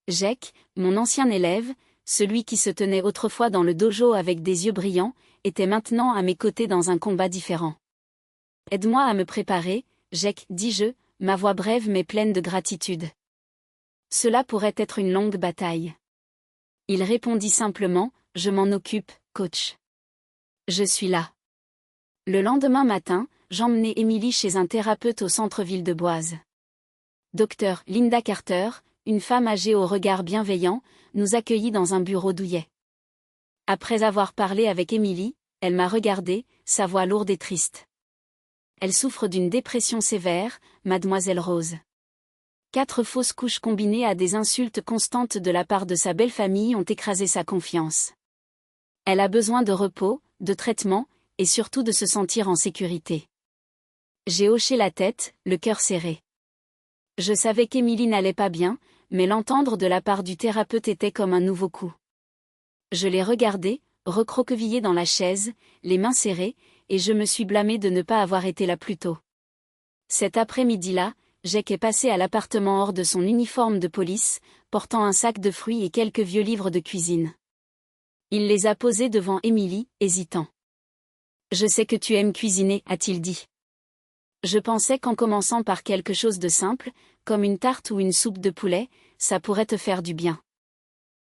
Jake, mon ancien élève, celui qui se tenait autrefois dans le dojo avec des yeux brillants, était maintenant à mes côtés dans un combat différent. « Aide-moi à me préparer, Jake, dis-je, ma voix brève mais pleine de gratitude. Cela pourrait être une longue bataille. » Il répondit simplement, « Je m'en occupe, coach. Je suis là. » Le lendemain matin, j'emmenai Emily chez un thérapeute au centre-ville de Boise. Dr. Linda Carter, une femme âgée au regard bienveillant, nous accueillit dans un bureau douillet. Après avoir parlé avec Emily, elle m'a regardée, sa voix lourde et triste. « Elle souffre d'une dépression sévère, mademoiselle Rose. 4 fausses couches combinées à des insultes constantes de la part de sa belle famille ont écrasé sa confiance. Elle a besoin de repos, de traitement, et surtout de se sentir en sécurité. » J'ai hoché la tête, le cœur serré. Je savais qu'Emily n'allait pas bien, mais l'entendre de la part du thérapeute était comme un nouveau coup. Je l'ai regardée, recroquevillée dans la chaise, les mains serrées, et je me suis blâmée de ne pas avoir été là plus tôt. Cet après-midi-là, Jake est passé à l'appartement hors de son uniforme de police, portant un sac de fruits et quelques vieux livres de cuisine. Il les a posés devant Emily, hésitant. « Je sais que tu aimes cuisiner, a-t-il dit. Je pensais qu'en commençant par quelque chose de simple, comme une tarte ou une soupe de poulet, ça pourrait te faire du bien. »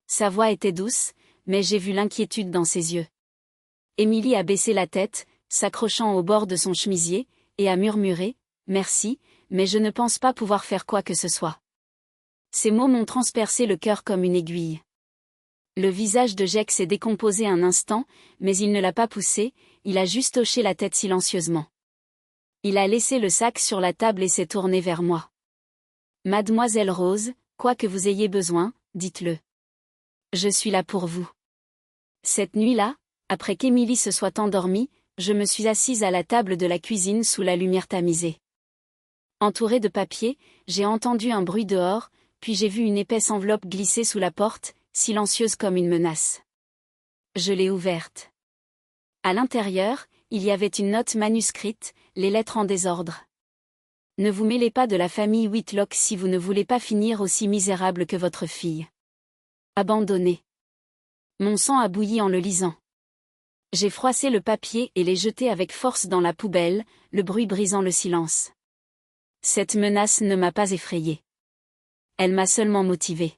Sa voix était douce, mais j'ai vu l'inquiétude dans ses yeux. Emily a baissé la tête, s'accrochant au bord de son chemisier, et a murmuré « Merci, mais je ne pense pas pouvoir faire quoi que ce soit. » Ces mots m'ont transpercé le cœur comme une aiguille. Le visage de Jake s'est décomposé un instant, mais il ne l'a pas poussé, il a juste hoché la tête silencieusement. Il a laissé le sac sur la table et s'est tourné vers moi. « Mademoiselle Rose, quoi que vous ayez besoin, dites-le. Je suis là pour vous. » Cette nuit-là, après qu'Emily se soit endormie, je me suis assise à la table de la cuisine sous la lumière tamisée. Entourée de papier, j'ai entendu un bruit dehors, puis j'ai vu une épaisse enveloppe glisser sous la porte, silencieuse comme une menace. Je l'ai ouverte. À l'intérieur, il y avait une note manuscrite, les lettres en désordre. « Ne vous mêlez pas de la famille Whitlock si vous ne voulez pas finir aussi misérable que votre fille. Abandonnée. » Mon sang a bouilli en le lisant. J'ai froissé le papier et l'ai jeté avec force dans la poubelle, le bruit brisant le silence. Cette menace ne m'a pas effrayée. Elle m'a seulement motivée.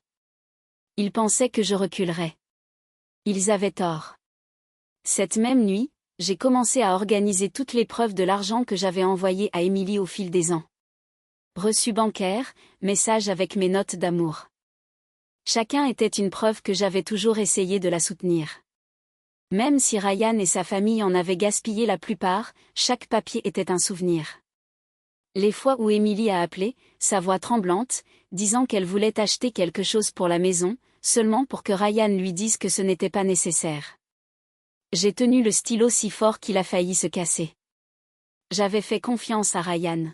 Ils pensaient que je reculerais. Ils avaient tort. Cette même nuit, j'ai commencé à organiser toutes les preuves de l'argent que j'avais envoyé à Emily au fil des ans. Reçus bancaires, messages avec mes notes d'amour. Chacun était une preuve que j'avais toujours essayé de la soutenir. Même si Ryan et sa famille en avaient gaspillé la plupart, chaque papier était un souvenir. Les fois où Emily a appelé, sa voix tremblante, disant qu'elle voulait acheter quelque chose pour la maison, seulement pour que Ryan lui dise que ce n'était pas nécessaire. J'ai tenu le stylo si fort qu'il a failli se casser. J'avais fait confiance à Ryan.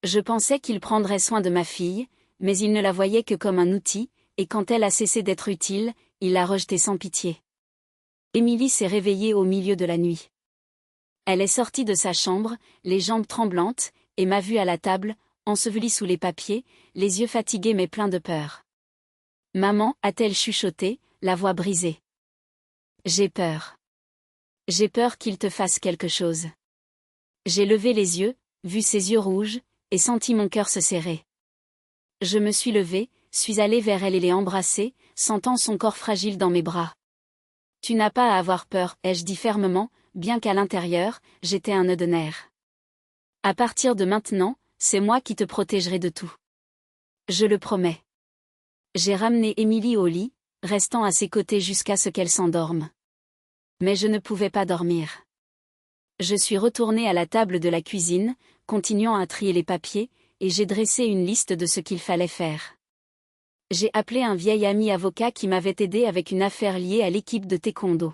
Je pensais qu'il prendrait soin de ma fille, mais il ne la voyait que comme un outil, et quand elle a cessé d'être utile, il l'a rejetée sans pitié. Emily s'est réveillée au milieu de la nuit. Elle est sortie de sa chambre, les jambes tremblantes, et m'a vue à la table, ensevelie sous les papiers, les yeux fatigués mais pleins de peur. « Maman, a-t-elle chuchoté, la voix brisée. J'ai peur. J'ai peur qu'il te fasse quelque chose. » J'ai levé les yeux, vu ses yeux rouges, et senti mon cœur se serrer. Je me suis levée, suis allée vers elle et l'ai embrassée, sentant son corps fragile dans mes bras. « Tu n'as pas à avoir peur, ai-je dit fermement, bien qu'à l'intérieur, j'étais un nœud de nerfs. À partir de maintenant, c'est moi qui te protégerai de tout. Je le promets. J'ai ramené Émilie au lit, restant à ses côtés jusqu'à ce qu'elle s'endorme. Mais je ne pouvais pas dormir. Je suis retournée à la table de la cuisine, continuant à trier les papiers, et j'ai dressé une liste de ce qu'il fallait faire. J'ai appelé un vieil ami avocat qui m'avait aidé avec une affaire liée à l'équipe de taekwondo.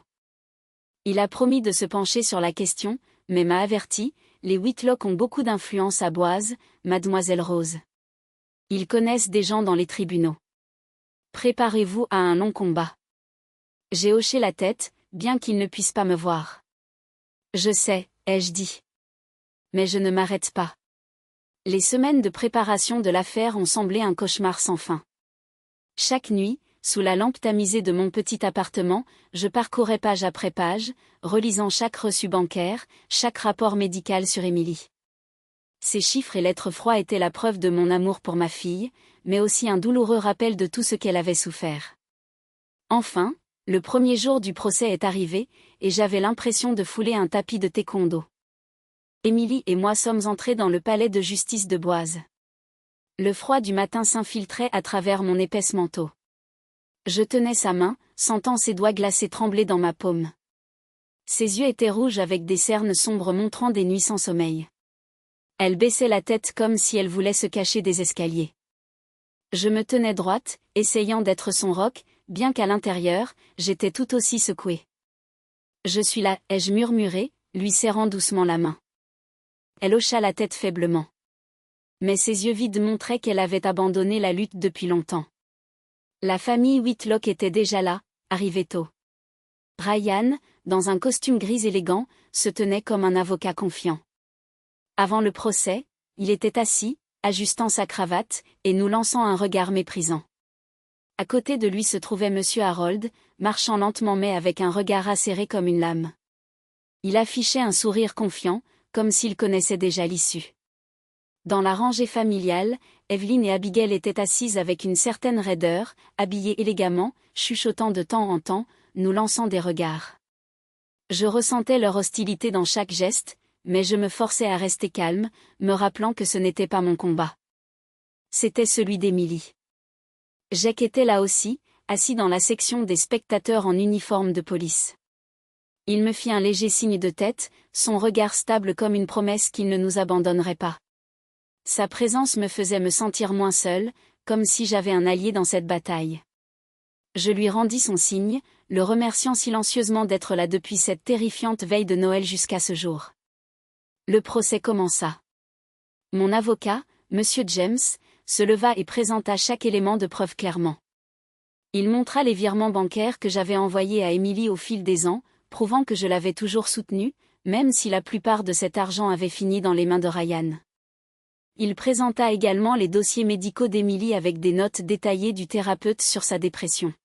Il a promis de se pencher sur la question, mais m'a averti, les Whitlock ont beaucoup d'influence à Boise, Mademoiselle Rose. Ils connaissent des gens dans les tribunaux. Préparez-vous à un long combat. J'ai hoché la tête, bien qu'ils ne puissent pas me voir. Je sais, ai-je dit. Mais je ne m'arrête pas. Les semaines de préparation de l'affaire ont semblé un cauchemar sans fin. Chaque nuit, sous la lampe tamisée de mon petit appartement, je parcourais page après page, relisant chaque reçu bancaire, chaque rapport médical sur Émilie. Ces chiffres et lettres froids étaient la preuve de mon amour pour ma fille, mais aussi un douloureux rappel de tout ce qu'elle avait souffert. Enfin, le premier jour du procès est arrivé, et j'avais l'impression de fouler un tapis de taekwondo. Émilie et moi sommes entrés dans le palais de justice de Boise. Le froid du matin s'infiltrait à travers mon épaisse manteau. Je tenais sa main, sentant ses doigts glacés trembler dans ma paume. Ses yeux étaient rouges avec des cernes sombres montrant des nuits sans sommeil. Elle baissait la tête comme si elle voulait se cacher des escaliers. Je me tenais droite, essayant d'être son roc, bien qu'à l'intérieur, j'étais tout aussi secouée. « Je suis là », ai-je murmuré, lui serrant doucement la main. Elle hocha la tête faiblement. Mais ses yeux vides montraient qu'elle avait abandonné la lutte depuis longtemps. La famille Whitlock était déjà là, arrivée tôt. Ryan, dans un costume gris élégant, se tenait comme un avocat confiant. Avant le procès, il était assis, ajustant sa cravate, et nous lançant un regard méprisant. À côté de lui se trouvait Monsieur Harold, marchant lentement mais avec un regard acéré comme une lame. Il affichait un sourire confiant, comme s'il connaissait déjà l'issue. Dans la rangée familiale, Evelyn et Abigail étaient assises avec une certaine raideur, habillées élégamment, chuchotant de temps en temps, nous lançant des regards. Je ressentais leur hostilité dans chaque geste, mais je me forçais à rester calme, me rappelant que ce n'était pas mon combat. C'était celui d'Émilie. Jack était là aussi, assis dans la section des spectateurs en uniforme de police. Il me fit un léger signe de tête, son regard stable comme une promesse qu'il ne nous abandonnerait pas. Sa présence me faisait me sentir moins seule, comme si j'avais un allié dans cette bataille. Je lui rendis son signe, le remerciant silencieusement d'être là depuis cette terrifiante veille de Noël jusqu'à ce jour. Le procès commença. Mon avocat, Monsieur James, se leva et présenta chaque élément de preuve clairement. Il montra les virements bancaires que j'avais envoyés à Émilie au fil des ans, prouvant que je l'avais toujours soutenue, même si la plupart de cet argent avait fini dans les mains de Ryan. Il présenta également les dossiers médicaux d'Émilie avec des notes détaillées du thérapeute sur sa dépression.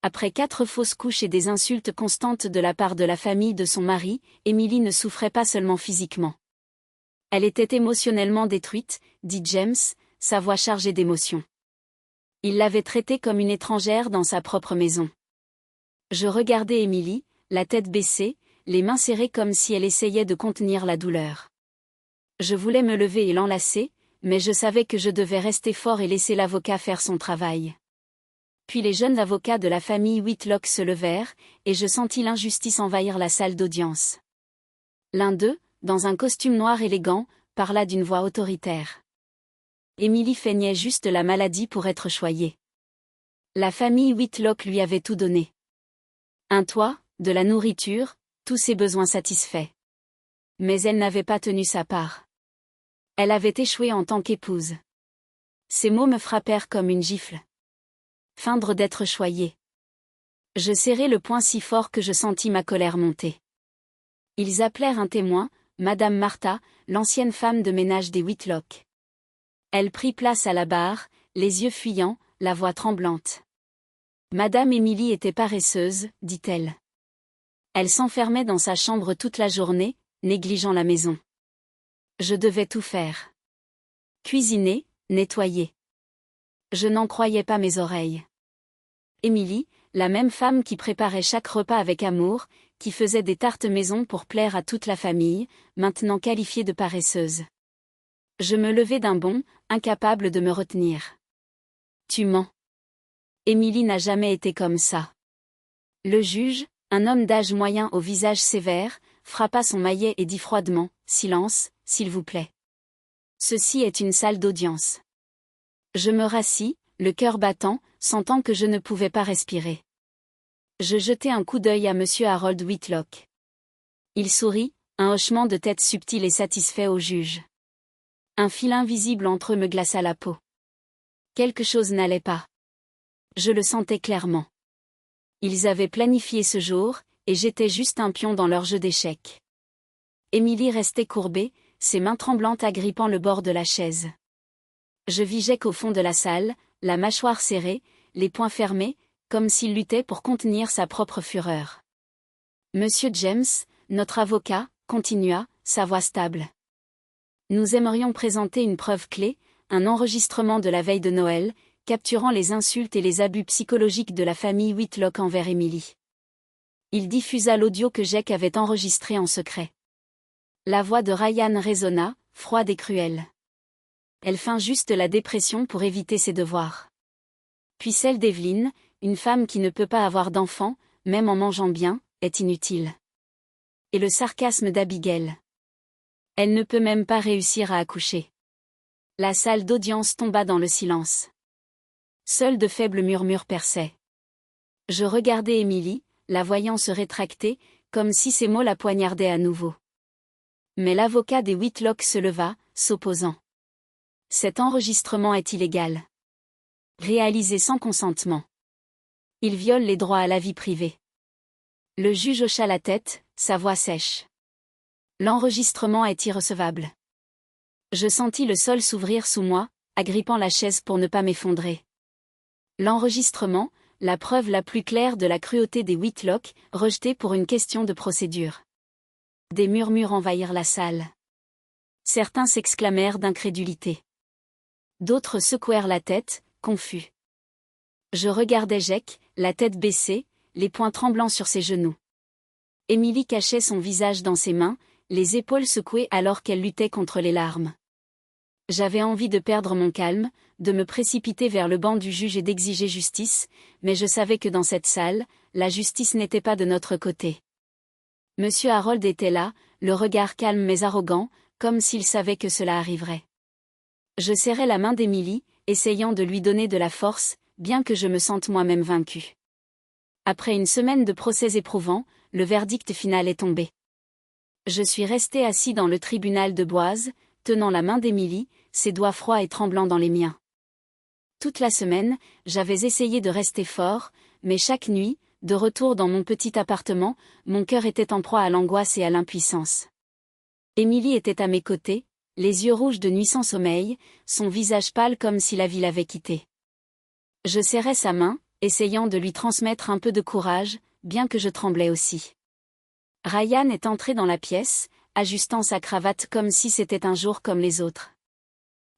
Après 4 fausses couches et des insultes constantes de la part de la famille de son mari, Émilie ne souffrait pas seulement physiquement. Elle était émotionnellement détruite, dit James, sa voix chargée d'émotion. Il l'avait traitée comme une étrangère dans sa propre maison. Je regardais Émilie, la tête baissée, les mains serrées comme si elle essayait de contenir la douleur. Je voulais me lever et l'enlacer, mais je savais que je devais rester fort et laisser l'avocat faire son travail. Puis les jeunes avocats de la famille Whitlock se levèrent, et je sentis l'injustice envahir la salle d'audience. L'un d'eux, dans un costume noir élégant, parla d'une voix autoritaire. Émilie feignait juste la maladie pour être choyée. La famille Whitlock lui avait tout donné. Un toit, de la nourriture, tous ses besoins satisfaits. Mais elle n'avait pas tenu sa part. Elle avait échoué en tant qu'épouse. Ces mots me frappèrent comme une gifle. Feindre d'être choyée. Je serrai le poing si fort que je sentis ma colère monter. Ils appelèrent un témoin, Madame Martha, l'ancienne femme de ménage des Whitlock. Elle prit place à la barre, les yeux fuyants, la voix tremblante. Madame Émilie était paresseuse, dit-elle. Elle s'enfermait dans sa chambre toute la journée, négligeant la maison. Je devais tout faire. Cuisiner, nettoyer. Je n'en croyais pas mes oreilles. Émilie, la même femme qui préparait chaque repas avec amour, qui faisait des tartes maison pour plaire à toute la famille, maintenant qualifiée de paresseuse. Je me levai d'un bond, incapable de me retenir. Tu mens. Émilie n'a jamais été comme ça. Le juge, un homme d'âge moyen au visage sévère, frappa son maillet et dit froidement, « Silence, s'il vous plaît. Ceci est une salle d'audience. » Je me rassis, le cœur battant, sentant que je ne pouvais pas respirer. Je jetai un coup d'œil à monsieur Harold Whitlock. Il sourit, un hochement de tête subtil et satisfait au juge. Un fil invisible entre eux me glaça la peau. Quelque chose n'allait pas. Je le sentais clairement. Ils avaient planifié ce jour, et j'étais juste un pion dans leur jeu d'échecs. Émilie restait courbée, ses mains tremblantes agrippant le bord de la chaise. Je vis Jake au fond de la salle, la mâchoire serrée, les poings fermés, comme s'il luttait pour contenir sa propre fureur. Monsieur James, notre avocat, continua, sa voix stable. Nous aimerions présenter une preuve clé, un enregistrement de la veille de Noël, capturant les insultes et les abus psychologiques de la famille Whitlock envers Emily. Il diffusa l'audio que Jake avait enregistré en secret. La voix de Ryan résonna, froide et cruelle. Elle feint juste la dépression pour éviter ses devoirs. Puis celle d'Evelyn, une femme qui ne peut pas avoir d'enfant, même en mangeant bien, est inutile. Et le sarcasme d'Abigail. Elle ne peut même pas réussir à accoucher. La salle d'audience tomba dans le silence. Seuls de faibles murmures perçaient. Je regardais Émilie, la voyant se rétracter, comme si ces mots la poignardaient à nouveau. Mais l'avocat des Whitlock se leva, s'opposant. Cet enregistrement est illégal. Réalisé sans consentement. Il viole les droits à la vie privée. Le juge hocha la tête, sa voix sèche. L'enregistrement est irrecevable. Je sentis le sol s'ouvrir sous moi, agrippant la chaise pour ne pas m'effondrer. L'enregistrement, la preuve la plus claire de la cruauté des Whitlock, rejeté pour une question de procédure. Des murmures envahirent la salle. Certains s'exclamèrent d'incrédulité. D'autres secouèrent la tête, confus. Je regardais Jake, la tête baissée, les poings tremblants sur ses genoux. Émilie cachait son visage dans ses mains, les épaules secouées alors qu'elle luttait contre les larmes. J'avais envie de perdre mon calme, de me précipiter vers le banc du juge et d'exiger justice, mais je savais que dans cette salle, la justice n'était pas de notre côté. Monsieur Harold était là, le regard calme mais arrogant, comme s'il savait que cela arriverait. Je serrai la main d'Émilie, essayant de lui donner de la force, bien que je me sente moi-même vaincue. Après une semaine de procès éprouvants, le verdict final est tombé. Je suis resté assis dans le tribunal de Boise, tenant la main d'Émilie, ses doigts froids et tremblants dans les miens. Toute la semaine, j'avais essayé de rester fort, mais chaque nuit, de retour dans mon petit appartement, mon cœur était en proie à l'angoisse et à l'impuissance. Émilie était à mes côtés, les yeux rouges de nuit sans sommeil, son visage pâle comme si la vie l'avait quittée. Je serrais sa main, essayant de lui transmettre un peu de courage, bien que je tremblais aussi. Ryan est entré dans la pièce, ajustant sa cravate comme si c'était un jour comme les autres.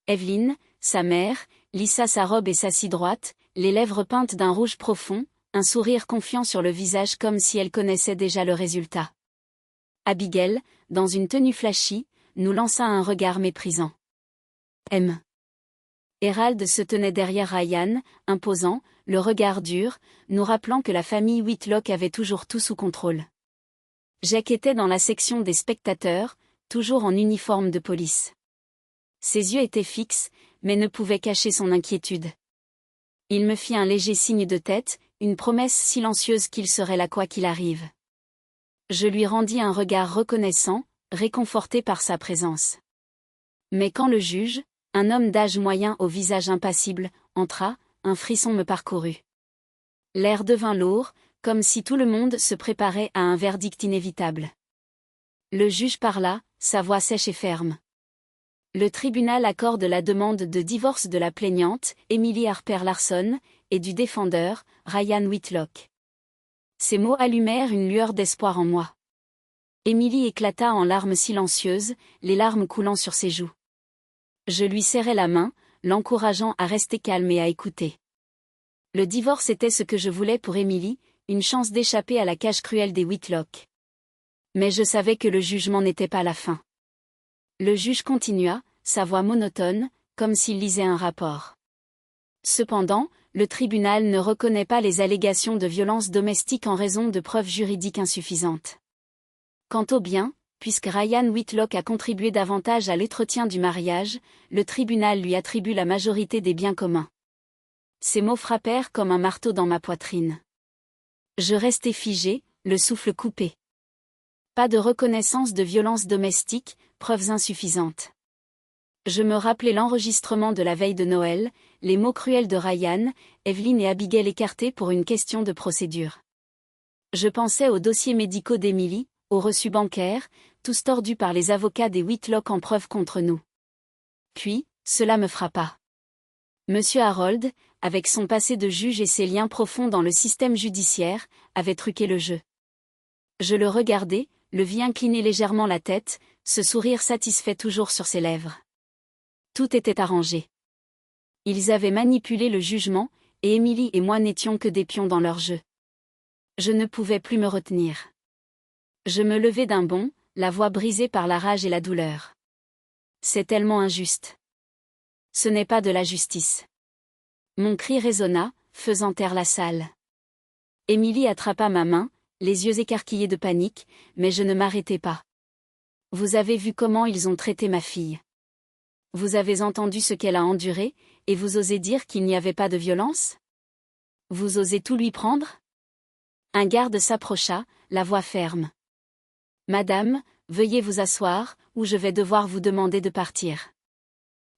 Evelyn, sa mère, lissa sa robe et s'assit droite, les lèvres peintes d'un rouge profond, un sourire confiant sur le visage comme si elle connaissait déjà le résultat. Abigail, dans une tenue flashy, nous lança un regard méprisant. M. Herald se tenait derrière Ryan, imposant, le regard dur, nous rappelant que la famille Whitlock avait toujours tout sous contrôle. Jake était dans la section des spectateurs, toujours en uniforme de police. Ses yeux étaient fixes, mais ne pouvaient cacher son inquiétude. Il me fit un léger signe de tête, une promesse silencieuse qu'il serait là quoi qu'il arrive. Je lui rendis un regard reconnaissant, réconforté par sa présence. Mais quand le juge, un homme d'âge moyen au visage impassible, entra, un frisson me parcourut. L'air devint lourd, comme si tout le monde se préparait à un verdict inévitable. Le juge parla, sa voix sèche et ferme. Le tribunal accorde la demande de divorce de la plaignante, Emily Harper Larson, et du défendeur, Ryan Whitlock. Ces mots allumèrent une lueur d'espoir en moi. Emily éclata en larmes silencieuses, les larmes coulant sur ses joues. Je lui serrai la main, l'encourageant à rester calme et à écouter. Le divorce était ce que je voulais pour Emily, une chance d'échapper à la cage cruelle des Whitlock. Mais je savais que le jugement n'était pas la fin. Le juge continua, sa voix monotone, comme s'il lisait un rapport. Cependant, le tribunal ne reconnaît pas les allégations de violence domestique en raison de preuves juridiques insuffisantes. Quant au bien, puisque Ryan Whitlock a contribué davantage à l'entretien du mariage, le tribunal lui attribue la majorité des biens communs. Ces mots frappèrent comme un marteau dans ma poitrine. Je restai figé, le souffle coupé. Pas de reconnaissance de violence domestique, preuves insuffisantes. Je me rappelais l'enregistrement de la veille de Noël, les mots cruels de Ryan, Evelyn et Abigail écartés pour une question de procédure. Je pensais aux dossiers médicaux d'Emily, aux reçus bancaires, tous tordus par les avocats des Whitlock en preuve contre nous. Puis, cela me frappa. Monsieur Harold, avec son passé de juge et ses liens profonds dans le système judiciaire, avait truqué le jeu. Je le regardais, le vis incliner légèrement la tête, ce sourire satisfait toujours sur ses lèvres. Tout était arrangé. Ils avaient manipulé le jugement, et Emily et moi n'étions que des pions dans leur jeu. Je ne pouvais plus me retenir. Je me levai d'un bond, la voix brisée par la rage et la douleur. C'est tellement injuste. Ce n'est pas de la justice. Mon cri résonna, faisant taire la salle. Emily attrapa ma main, les yeux écarquillés de panique, mais je ne m'arrêtai pas. Vous avez vu comment ils ont traité ma fille. Vous avez entendu ce qu'elle a enduré, et vous osez dire qu'il n'y avait pas de violence? Vous osez tout lui prendre? Un garde s'approcha, la voix ferme. Madame, veuillez vous asseoir, ou je vais devoir vous demander de partir.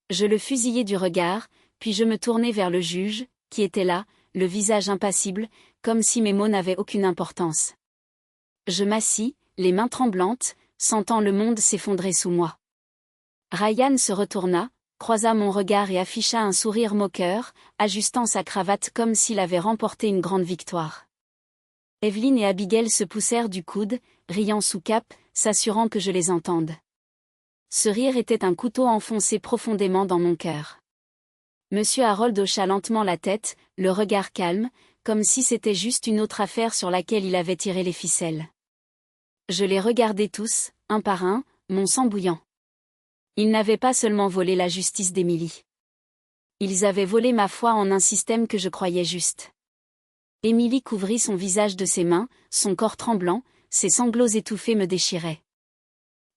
Je le fusillai du regard, puis je me tournai vers le juge, qui était là, le visage impassible, comme si mes mots n'avaient aucune importance. Je m'assis, les mains tremblantes, sentant le monde s'effondrer sous moi. Ryan se retourna, croisa mon regard et afficha un sourire moqueur, ajustant sa cravate comme s'il avait remporté une grande victoire. Evelyn et Abigail se poussèrent du coude, riant sous cape, s'assurant que je les entende. Ce rire était un couteau enfoncé profondément dans mon cœur. Monsieur Harold hocha lentement la tête, le regard calme, comme si c'était juste une autre affaire sur laquelle il avait tiré les ficelles. Je les regardais tous, un par un, mon sang bouillant. Ils n'avaient pas seulement volé la justice d'Emily. Ils avaient volé ma foi en un système que je croyais juste. Emily couvrit son visage de ses mains, son corps tremblant, ses sanglots étouffés me déchiraient.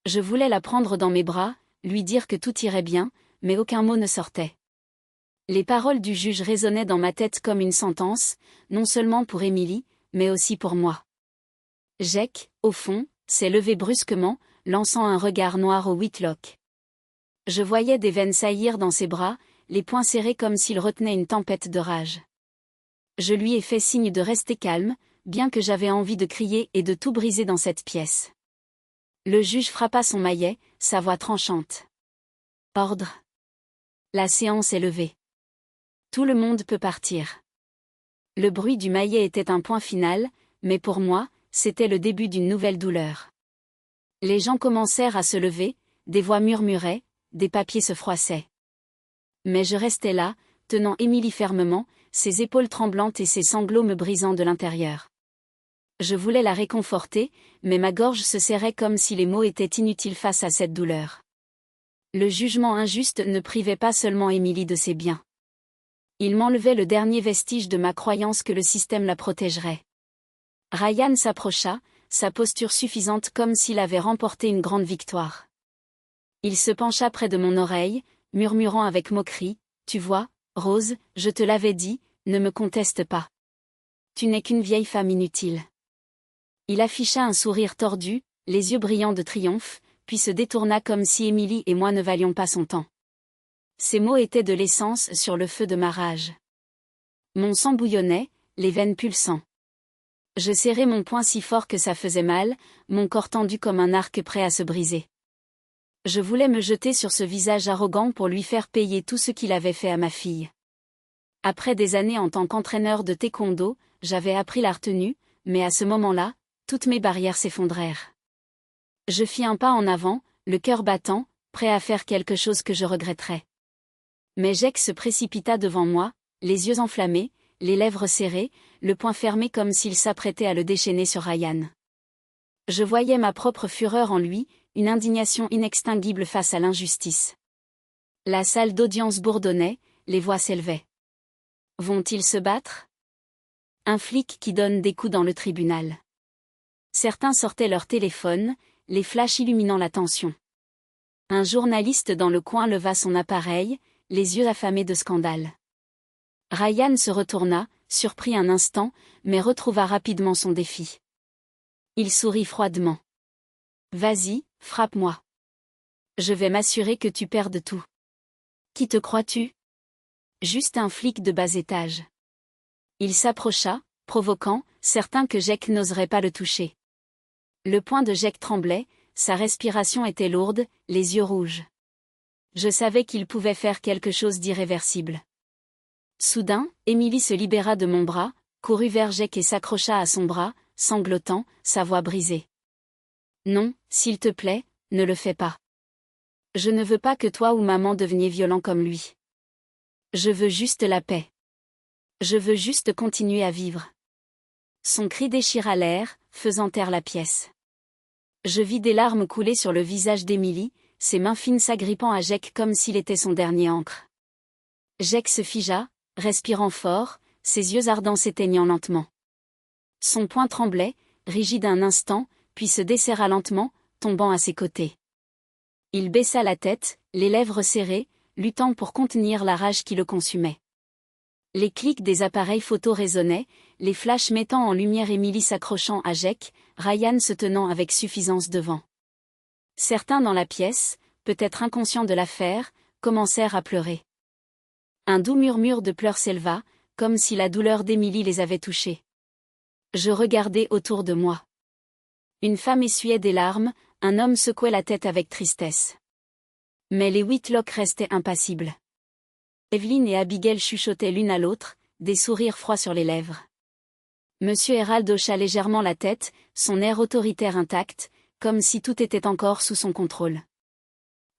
Je voulais la prendre dans mes bras, lui dire que tout irait bien, mais aucun mot ne sortait. Les paroles du juge résonnaient dans ma tête comme une sentence, non seulement pour Emily, mais aussi pour moi. Jake, au fond, s'est levé brusquement, lançant un regard noir au Whitlock. Je voyais des veines saillir dans ses bras, les poings serrés comme s'il retenait une tempête de rage. Je lui ai fait signe de rester calme, bien que j'avais envie de crier et de tout briser dans cette pièce. Le juge frappa son maillet, sa voix tranchante. Ordre. La séance est levée. Tout le monde peut partir. Le bruit du maillet était un point final, mais pour moi, c'était le début d'une nouvelle douleur. Les gens commencèrent à se lever, des voix murmuraient, des papiers se froissaient. Mais je restais là, tenant Emily fermement, ses épaules tremblantes et ses sanglots me brisant de l'intérieur. Je voulais la réconforter, mais ma gorge se serrait comme si les mots étaient inutiles face à cette douleur. Le jugement injuste ne privait pas seulement Emily de ses biens. Il m'enlevait le dernier vestige de ma croyance que le système la protégerait. Ryan s'approcha, sa posture suffisante comme s'il avait remporté une grande victoire. Il se pencha près de mon oreille, murmurant avec moquerie, « Tu vois, Rose, je te l'avais dit, ne me conteste pas. Tu n'es qu'une vieille femme inutile. » Il afficha un sourire tordu, les yeux brillants de triomphe, puis se détourna comme si Emily et moi ne valions pas son temps. Ces mots étaient de l'essence sur le feu de ma rage. Mon sang bouillonnait, les veines pulsant. Je serrai mon poing si fort que ça faisait mal, mon corps tendu comme un arc prêt à se briser. Je voulais me jeter sur ce visage arrogant pour lui faire payer tout ce qu'il avait fait à ma fille. Après des années en tant qu'entraîneur de taekwondo, j'avais appris la retenue, mais à ce moment-là, toutes mes barrières s'effondrèrent. Je fis un pas en avant, le cœur battant, prêt à faire quelque chose que je regretterais. Mais Jake se précipita devant moi, les yeux enflammés, les lèvres serrées, le poing fermé comme s'il s'apprêtait à le déchaîner sur Ryan. Je voyais ma propre fureur en lui, une indignation inextinguible face à l'injustice. La salle d'audience bourdonnait, les voix s'élevaient. Vont-ils se battre? Un flic qui donne des coups dans le tribunal. Certains sortaient leur téléphone, les flashs illuminant la tension. Un journaliste dans le coin leva son appareil, les yeux affamés de scandale. Ryan se retourna, surpris un instant, mais retrouva rapidement son défi. Il sourit froidement. Vas-y, frappe-moi. Je vais m'assurer que tu perdes tout. Qui te crois-tu? Juste un flic de bas étage. Il s'approcha, provoquant, certain que Jake n'oserait pas le toucher. Le poing de Jake tremblait, sa respiration était lourde, les yeux rouges. Je savais qu'il pouvait faire quelque chose d'irréversible. Soudain, Emily se libéra de mon bras, courut vers Jake et s'accrocha à son bras, sanglotant, sa voix brisée. Non, s'il te plaît, ne le fais pas. Je ne veux pas que toi ou maman deveniez violents comme lui. Je veux juste la paix. Je veux juste continuer à vivre. Son cri déchira l'air, faisant taire la pièce. Je vis des larmes couler sur le visage d'Emily, ses mains fines s'agrippant à Jake comme s'il était son dernier ancre. Jake se figea, respirant fort, ses yeux ardents s'éteignant lentement. Son poing tremblait, rigide un instant, puis se desserra lentement, tombant à ses côtés. Il baissa la tête, les lèvres serrées, luttant pour contenir la rage qui le consumait. Les clics des appareils photo résonnaient, les flashs mettant en lumière Emily s'accrochant à Jake, Ryan se tenant avec suffisance devant. Certains dans la pièce, peut-être inconscients de l'affaire, commencèrent à pleurer. Un doux murmure de pleurs s'éleva, comme si la douleur d'Emily les avait touchés. Je regardais autour de moi. Une femme essuyait des larmes, un homme secouait la tête avec tristesse. Mais les Whitlock restaient impassibles. Evelyn et Abigail chuchotaient l'une à l'autre, des sourires froids sur les lèvres. Monsieur Herald hocha légèrement la tête, son air autoritaire intact, comme si tout était encore sous son contrôle.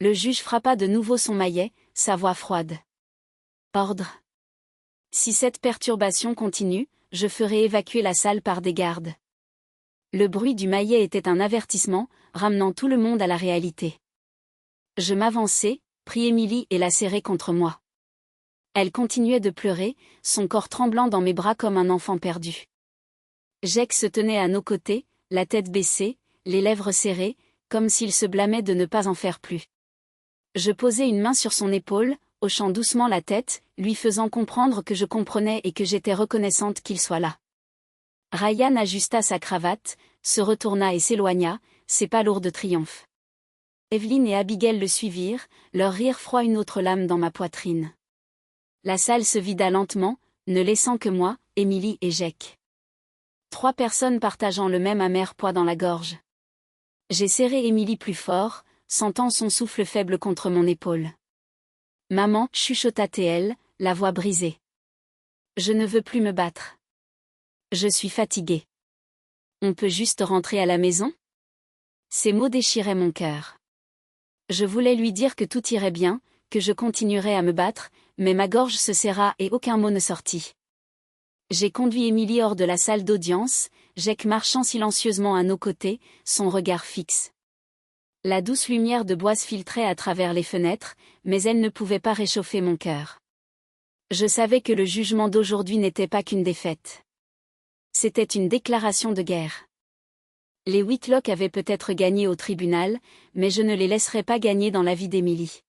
Le juge frappa de nouveau son maillet, sa voix froide. Ordre. Si cette perturbation continue, je ferai évacuer la salle par des gardes. Le bruit du maillet était un avertissement, ramenant tout le monde à la réalité. Je m'avançai, pris Emily et la serrai contre moi. Elle continuait de pleurer, son corps tremblant dans mes bras comme un enfant perdu. Jake se tenait à nos côtés, la tête baissée, les lèvres serrées, comme s'il se blâmait de ne pas en faire plus. Je posai une main sur son épaule, hochant doucement la tête, lui faisant comprendre que je comprenais et que j'étais reconnaissante qu'il soit là. Ryan ajusta sa cravate, se retourna et s'éloigna, ses pas lourds de triomphe. Evelyn et Abigail le suivirent, leur rire froid une autre lame dans ma poitrine. La salle se vida lentement, ne laissant que moi, Emily et Jake. 3 personnes partageant le même amer poids dans la gorge. J'ai serré Emily plus fort, sentant son souffle faible contre mon épaule. Maman, chuchota-t-elle, la voix brisée. Je ne veux plus me battre. Je suis fatiguée. On peut juste rentrer à la maison? Ces mots déchiraient mon cœur. Je voulais lui dire que tout irait bien, que je continuerais à me battre, mais ma gorge se serra et aucun mot ne sortit. J'ai conduit Emily hors de la salle d'audience, Jake marchant silencieusement à nos côtés, son regard fixe. La douce lumière de bois filtrait à travers les fenêtres, mais elle ne pouvait pas réchauffer mon cœur. Je savais que le jugement d'aujourd'hui n'était pas qu'une défaite. C'était une déclaration de guerre. Les Whitlock avaient peut-être gagné au tribunal, mais je ne les laisserais pas gagner dans la vie d'Emily.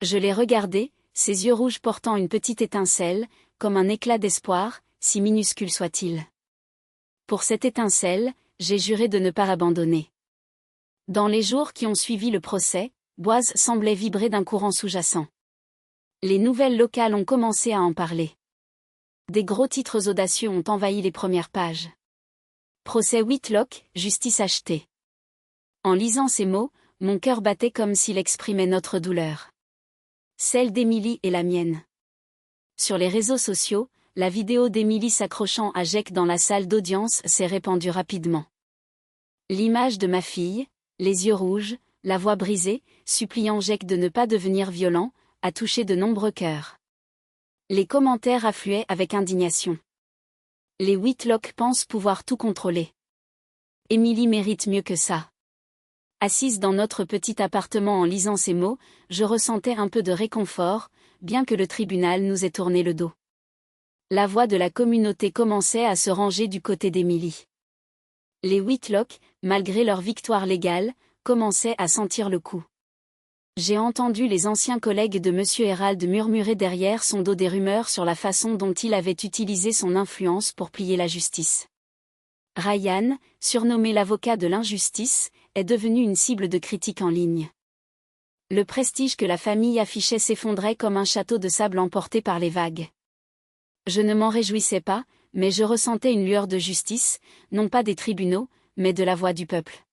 Je les regardais, ses yeux rouges portant une petite étincelle, comme un éclat d'espoir, si minuscule soit-il. Pour cette étincelle, j'ai juré de ne pas abandonner. Dans les jours qui ont suivi le procès, Boise semblait vibrer d'un courant sous-jacent. Les nouvelles locales ont commencé à en parler. Des gros titres audacieux ont envahi les premières pages. Procès Whitlock, justice achetée. En lisant ces mots, mon cœur battait comme s'il exprimait notre douleur. Celle d'Emily et la mienne. Sur les réseaux sociaux, la vidéo d'Emily s'accrochant à Jake dans la salle d'audience s'est répandue rapidement. L'image de ma fille, les yeux rouges, la voix brisée, suppliant Jake de ne pas devenir violent, a touché de nombreux cœurs. Les commentaires affluaient avec indignation. Les Whitlock pensent pouvoir tout contrôler. Émilie mérite mieux que ça. Assise dans notre petit appartement en lisant ces mots, je ressentais un peu de réconfort, bien que le tribunal nous ait tourné le dos. La voix de la communauté commençait à se ranger du côté d'Émilie. Les Whitlock, malgré leur victoire légale, commençaient à sentir le coup. J'ai entendu les anciens collègues de M. Herald murmurer derrière son dos des rumeurs sur la façon dont il avait utilisé son influence pour plier la justice. Ryan, surnommé l'avocat de l'injustice, est devenu une cible de critiques en ligne. Le prestige que la famille affichait s'effondrait comme un château de sable emporté par les vagues. Je ne m'en réjouissais pas, mais je ressentais une lueur de justice, non pas des tribunaux, mais de la voix du peuple.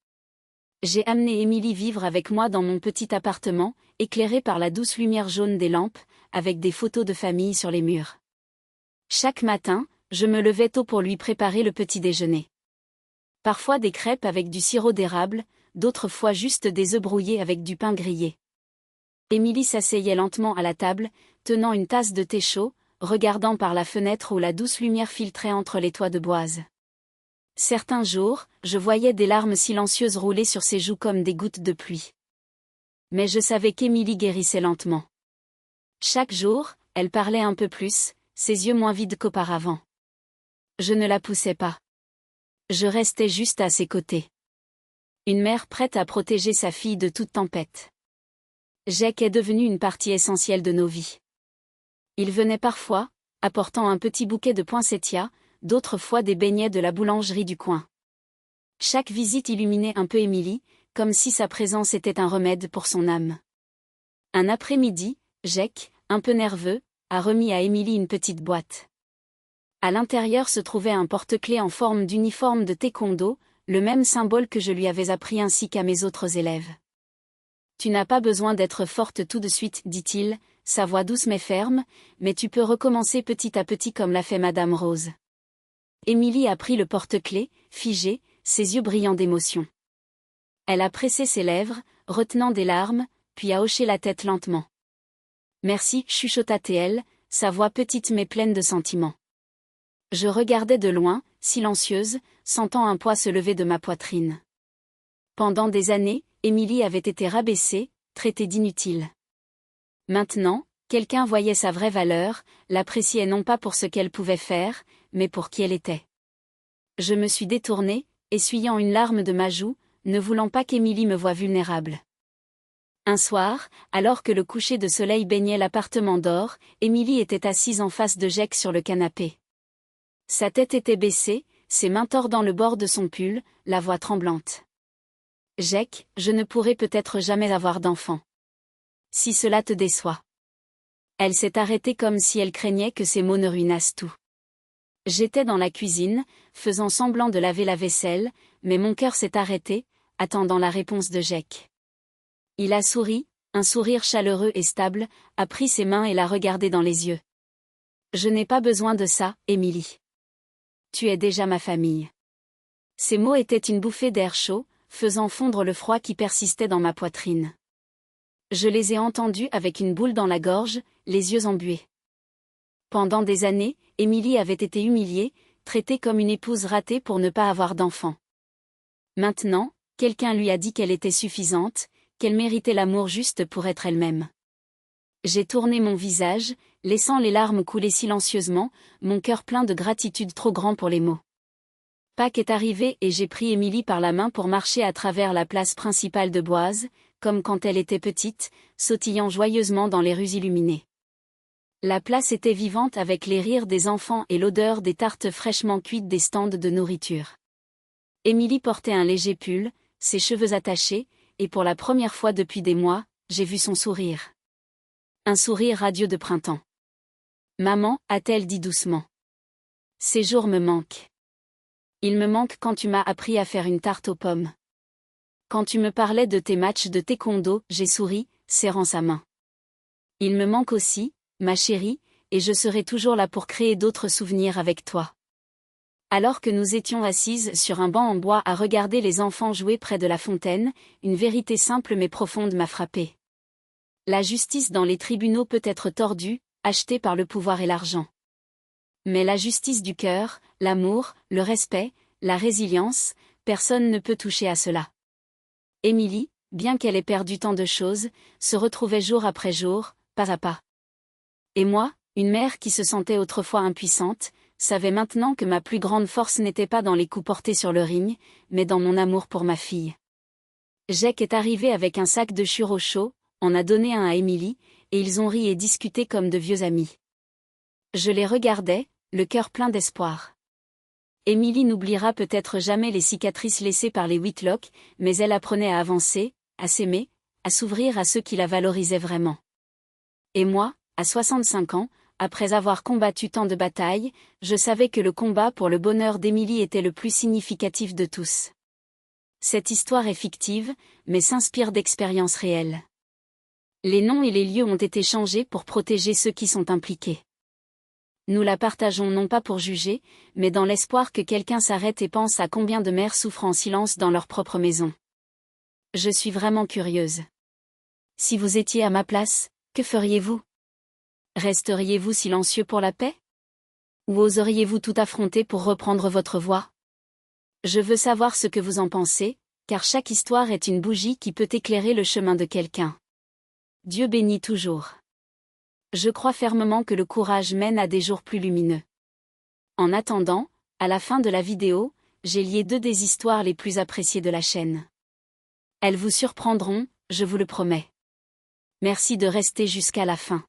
J'ai amené Émilie vivre avec moi dans mon petit appartement, éclairé par la douce lumière jaune des lampes, avec des photos de famille sur les murs. Chaque matin, je me levais tôt pour lui préparer le petit déjeuner. Parfois des crêpes avec du sirop d'érable, d'autres fois juste des œufs brouillés avec du pain grillé. Émilie s'asseyait lentement à la table, tenant une tasse de thé chaud, regardant par la fenêtre où la douce lumière filtrait entre les toits de boise. Certains jours, je voyais des larmes silencieuses rouler sur ses joues comme des gouttes de pluie. Mais je savais qu'Émilie guérissait lentement. Chaque jour, elle parlait un peu plus, ses yeux moins vides qu'auparavant. Je ne la poussais pas. Je restais juste à ses côtés. Une mère prête à protéger sa fille de toute tempête. Jack est devenu une partie essentielle de nos vies. Il venait parfois, apportant un petit bouquet de poinsettias, d'autres fois des beignets de la boulangerie du coin. Chaque visite illuminait un peu Émilie, comme si sa présence était un remède pour son âme. Un après-midi, Jack, un peu nerveux, a remis à Émilie une petite boîte. À l'intérieur se trouvait un porte-clés en forme d'uniforme de taekwondo, le même symbole que je lui avais appris ainsi qu'à mes autres élèves. « Tu n'as pas besoin d'être forte tout de suite, dit-il, sa voix douce mais ferme, mais tu peux recommencer petit à petit comme l'a fait Madame Rose. » Émilie a pris le porte-clés, figé, ses yeux brillants d'émotion. Elle a pressé ses lèvres, retenant des larmes, puis a hoché la tête lentement. « Merci, chuchota-t-elle, sa voix petite mais pleine de sentiments. Je regardais de loin, silencieuse, sentant un poids se lever de ma poitrine. Pendant des années, Émilie avait été rabaissée, traitée d'inutile. Maintenant, quelqu'un voyait sa vraie valeur, l'appréciait non pas pour ce qu'elle pouvait faire, mais pour qui elle était. Je me suis détournée, essuyant une larme de ma joue, ne voulant pas qu'Émilie me voie vulnérable. Un soir, alors que le coucher de soleil baignait l'appartement d'or, Émilie était assise en face de Jack sur le canapé. Sa tête était baissée, ses mains tordant le bord de son pull, la voix tremblante. « Jack, je ne pourrai peut-être jamais avoir d'enfant. Si cela te déçoit. » Elle s'est arrêtée comme si elle craignait que ces mots ne ruinassent tout. J'étais dans la cuisine, faisant semblant de laver la vaisselle, mais mon cœur s'est arrêté, attendant la réponse de Jack. Il a souri, un sourire chaleureux et stable, a pris ses mains et l'a regardée dans les yeux. « Je n'ai pas besoin de ça, Émilie. Tu es déjà ma famille. » Ces mots étaient une bouffée d'air chaud, faisant fondre le froid qui persistait dans ma poitrine. Je les ai entendus avec une boule dans la gorge, les yeux embués. Pendant des années, Émilie avait été humiliée, traitée comme une épouse ratée pour ne pas avoir d'enfant. Maintenant, quelqu'un lui a dit qu'elle était suffisante, qu'elle méritait l'amour juste pour être elle-même. J'ai tourné mon visage, laissant les larmes couler silencieusement, mon cœur plein de gratitude trop grand pour les mots. Pâques est arrivé et j'ai pris Émilie par la main pour marcher à travers la place principale de Boise, comme quand elle était petite, sautillant joyeusement dans les rues illuminées. La place était vivante avec les rires des enfants et l'odeur des tartes fraîchement cuites des stands de nourriture. Émilie portait un léger pull, ses cheveux attachés, et pour la première fois depuis des mois, j'ai vu son sourire. Un sourire radieux de printemps. « Maman, a-t-elle dit doucement. Ces jours me manquent. Il me manque quand tu m'as appris à faire une tarte aux pommes. Quand tu me parlais de tes matchs de taekwondo, j'ai souri, serrant sa main. Il me manque aussi, ma chérie, et je serai toujours là pour créer d'autres souvenirs avec toi. » Alors que nous étions assises sur un banc en bois à regarder les enfants jouer près de la fontaine, une vérité simple mais profonde m'a frappée. La justice dans les tribunaux peut être tordue, achetée par le pouvoir et l'argent. Mais la justice du cœur, l'amour, le respect, la résilience, personne ne peut toucher à cela. Émilie, bien qu'elle ait perdu tant de choses, se retrouvait jour après jour, pas à pas. Et moi, une mère qui se sentait autrefois impuissante, savait maintenant que ma plus grande force n'était pas dans les coups portés sur le ring, mais dans mon amour pour ma fille. Jake est arrivé avec un sac de churros chauds, en a donné un à Émilie, et ils ont ri et discuté comme de vieux amis. Je les regardais, le cœur plein d'espoir. Émilie n'oubliera peut-être jamais les cicatrices laissées par les Whitlock, mais elle apprenait à avancer, à s'aimer, à s'ouvrir à ceux qui la valorisaient vraiment. Et moi, à 65 ans, après avoir combattu tant de batailles, je savais que le combat pour le bonheur d'Émilie était le plus significatif de tous. Cette histoire est fictive, mais s'inspire d'expériences réelles. Les noms et les lieux ont été changés pour protéger ceux qui sont impliqués. Nous la partageons non pas pour juger, mais dans l'espoir que quelqu'un s'arrête et pense à combien de mères souffrent en silence dans leur propre maison. Je suis vraiment curieuse. Si vous étiez à ma place, que feriez-vous? Resteriez-vous silencieux pour la paix? Ou oseriez-vous tout affronter pour reprendre votre voix? Je veux savoir ce que vous en pensez, car chaque histoire est une bougie qui peut éclairer le chemin de quelqu'un. Dieu bénit toujours. Je crois fermement que le courage mène à des jours plus lumineux. En attendant, à la fin de la vidéo, j'ai lié 2 des histoires les plus appréciées de la chaîne. Elles vous surprendront, je vous le promets. Merci de rester jusqu'à la fin.